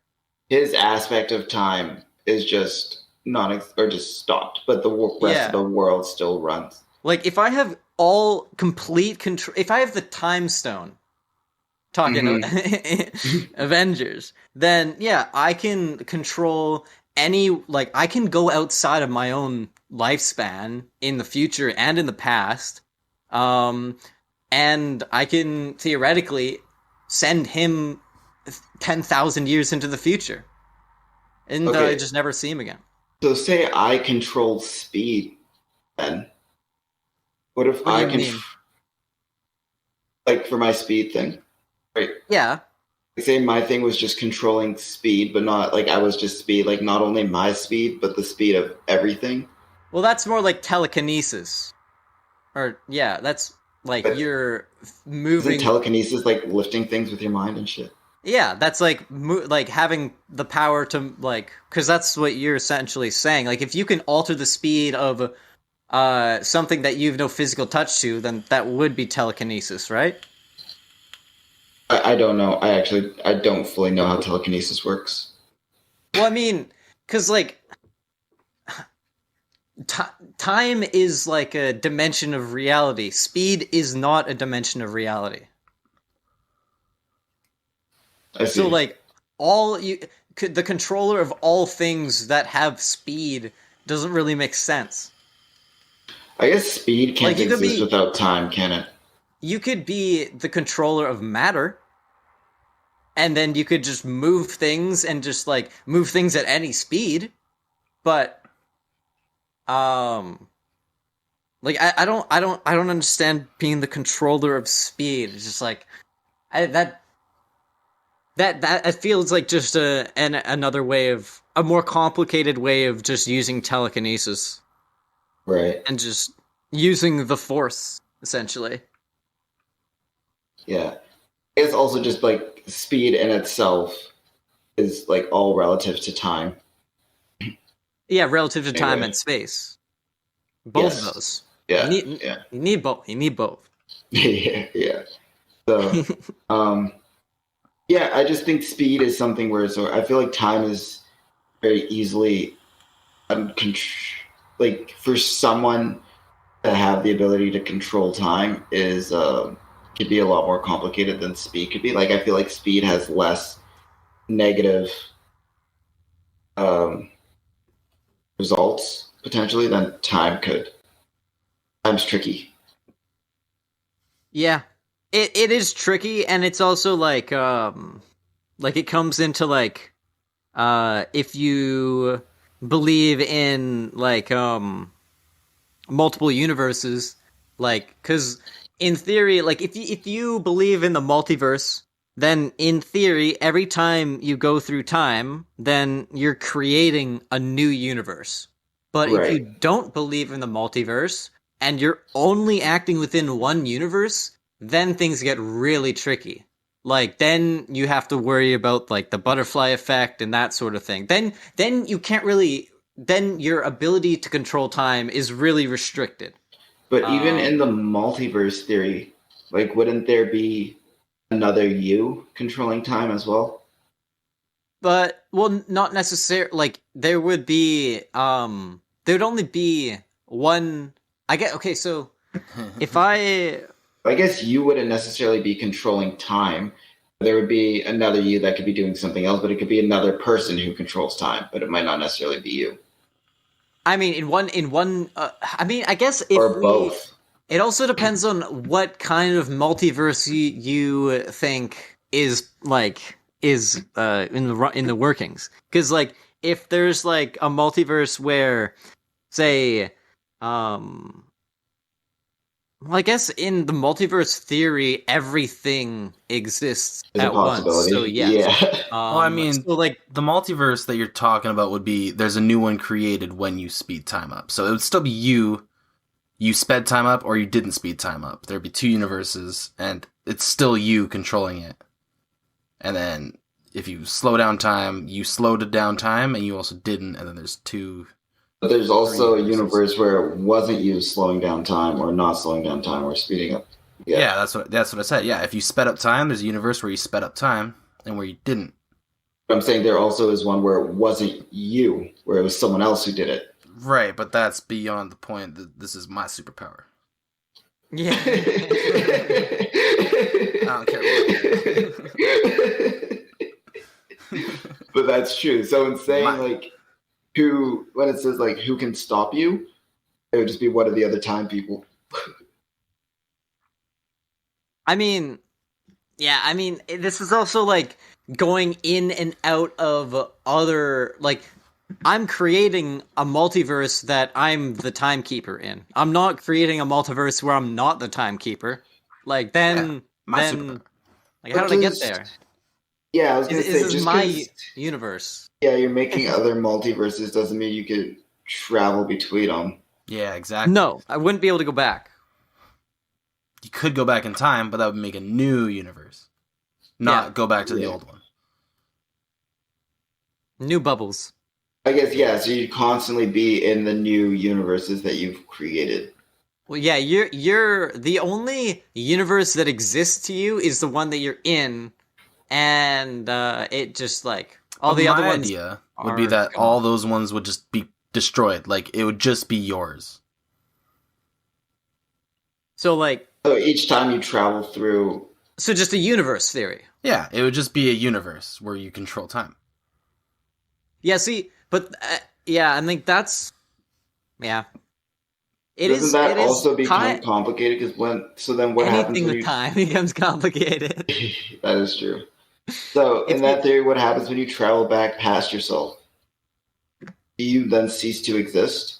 His aspect of time is just or just stopped, but the rest of the world still runs. Like, if I have all complete control, if I have the time stone, talking Avengers, then yeah, I can control I can go outside of my own lifespan in the future and in the past, and I can theoretically send him 10,000 years into the future, and I just never see him again. So say I control speed, then what if I can, like for my speed thing, right? Yeah. Say my thing was just controlling speed, but not like I was just speed, like not only my speed, but the speed of everything. Well, that's more like telekinesis. Or, yeah, that's like you're moving. Isn't telekinesis like lifting things with your mind and shit? Yeah, that's like having the power to like, because that's what you're essentially saying. Like, if you can alter the speed of something that you've no physical touch to, then that would be telekinesis, right? I don't know. I don't fully know how telekinesis works. Well, I mean, because like time is like a dimension of reality. Speed is not a dimension of reality. I see. So like the controller of all things that have speed doesn't really make sense. I guess speed can't exist without time, can it? You could be the controller of matter, and then you could just move things and just like move things at any speed. But like I don't understand being the controller of speed. It's just like that it feels like just another way of a more complicated way of just using telekinesis. Right. And just using the force, essentially. Yeah. It's also just like speed in itself is like all relative to time. Yeah, relative to time and space. Both of those. Yeah. You need both. You need both. yeah. So, yeah, I just think speed is something where I feel like time is very easily like for someone to have the ability to control time is could be a lot more complicated than speed could be. Like I feel like speed has less negative results potentially than time could. Time's tricky. Yeah. It is tricky, and it's also like it comes into like if you believe in like multiple universes, like because in theory, like if you believe in the multiverse, then in theory every time you go through time, then you're creating a new universe. But if you don't believe in the multiverse and you're only acting within one universe, then things get really tricky. Like, then you have to worry about, like, the butterfly effect and that sort of thing. Then you can't really... Then your ability to control time is really restricted. But even in the multiverse theory, like, wouldn't there be another you controlling time as well? But, well, not necessarily... Like, there would be... There'd only be one... Okay, so... If I guess you wouldn't necessarily be controlling time. There would be another you that could be doing something else, but it could be another person who controls time, but it might not necessarily be you. I mean, in one. I mean, I guess if or both. It also depends on what kind of multiverse you think is in the workings. Because like, if there's like a multiverse where, say, well, I guess in the multiverse theory, everything exists at once. So yes. Yeah. Well, I mean, so like the multiverse that you're talking about would be there's a new one created when you speed time up. So it would still be you sped time up or you didn't speed time up. There'd be two universes, and it's still you controlling it. And then if you slow down time, you slowed it down time, and you also didn't. And then there's two. But there's also a universe where it wasn't you slowing down time or not slowing down time or speeding up. Yeah, that's what I said. Yeah, if you sped up time, there's a universe where you sped up time and where you didn't. I'm saying there also is one where it wasn't you, where it was someone else who did it. Right, but that's beyond the point that this is my superpower. Yeah. I don't care what. But that's true. So in saying like when it says like who can stop you, it would just be one of the other time people. I mean, this is also like going in and out of other, like, I'm creating a multiverse that I'm the timekeeper in. I'm not creating a multiverse where I'm not the timekeeper. Like, then, superpower. Like, how did I get there? Yeah, I was going to say, this is my universe. Yeah, you're making other multiverses doesn't mean you could travel between them. Yeah, exactly. No, I wouldn't be able to go back. You could go back in time, but that would make a new universe. Not go back to the old one. New bubbles. I guess, yeah, so you'd constantly be in the new universes that you've created. Well, yeah, you're the only universe that exists to you is the one that you're in, and it just like all the other ones. My idea would be that all those ones would just be destroyed. Like it would just be yours. So like, so each time you travel through. So just a universe theory. Yeah, it would just be a universe where you control time. Yeah, see, but yeah, I think that's Doesn't that also become complicated? Because what happens? Anything with time becomes complicated. That is true. So, in that theory, what happens when you travel back past yourself? Do you then cease to exist?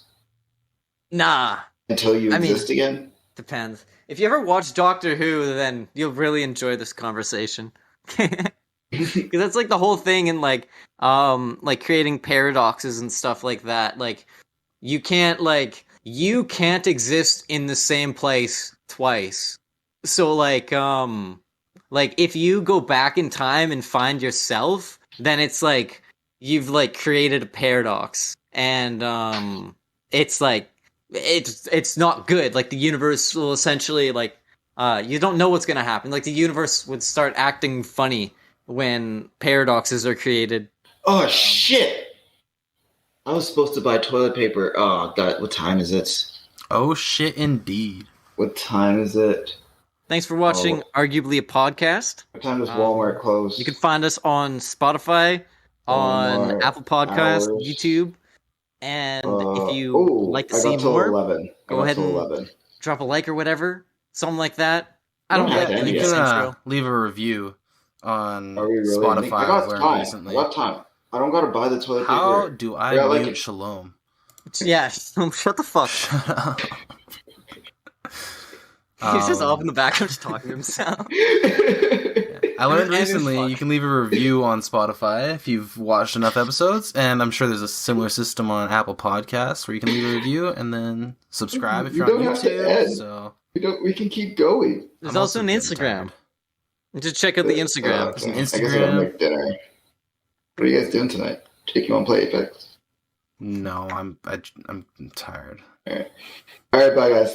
Nah. Until you exist again? Depends. If you ever watch Doctor Who, then you'll really enjoy this conversation. Because that's like the whole thing in like creating paradoxes and stuff like that. Like you can't exist in the same place twice. So like if you go back in time and find yourself, then it's like you've like created a paradox, and it's like it's not good. Like the universe will essentially like you don't know what's gonna happen. Like the universe would start acting funny when paradoxes are created. Oh shit! I was supposed to buy toilet paper. Oh god, what time is it? Oh shit, indeed. What time is it? Thanks for watching Arguably a Podcast. What time does Walmart close? You can find us on Spotify, on Apple Podcasts, YouTube, and if you like to see more, go ahead and drop a like or whatever, something like that. I don't like you can leave a review on Spotify. I got time. I don't gotta buy the toilet paper. How do I mute Shalom? Yeah, shut the fuck up. He's just off in the background just talking to himself. I learned recently you can leave a review on Spotify if you've watched enough episodes, and I'm sure there's a similar system on Apple Podcasts where you can leave a review and then subscribe if you're on YouTube. So we can keep going. There's also an Instagram. Just check out the Instagram. There's an Instagram. I guess I gotta make dinner. What are you guys doing tonight? Taking one play Apex? No, I'm tired. All right, bye guys.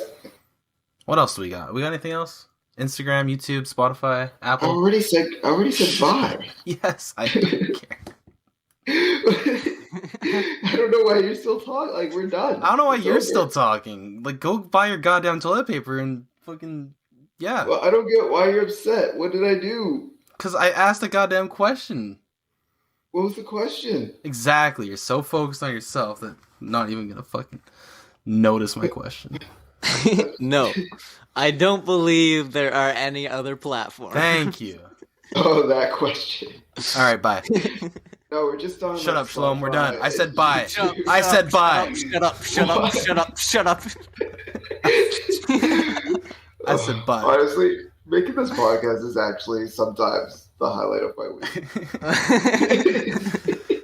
What else do we got? We got anything else? Instagram, YouTube, Spotify, Apple. I already said bye. Yes, I don't care. I don't know why you're still talking. Like we're done. I don't know why you're still talking. Like go buy your goddamn toilet paper and fucking yeah. Well, I don't get why you're upset. What did I do? Because I asked a goddamn question. What was the question? Exactly. You're so focused on yourself that I'm not even gonna fucking notice my question. No, I don't believe there are any other platforms. Thank you. Oh, that question. All right, bye. No, we're just on. Shut up, Shalom. We're done. I said bye. I said bye. Shut up. I said bye. Honestly, making this podcast is actually sometimes the highlight of my week.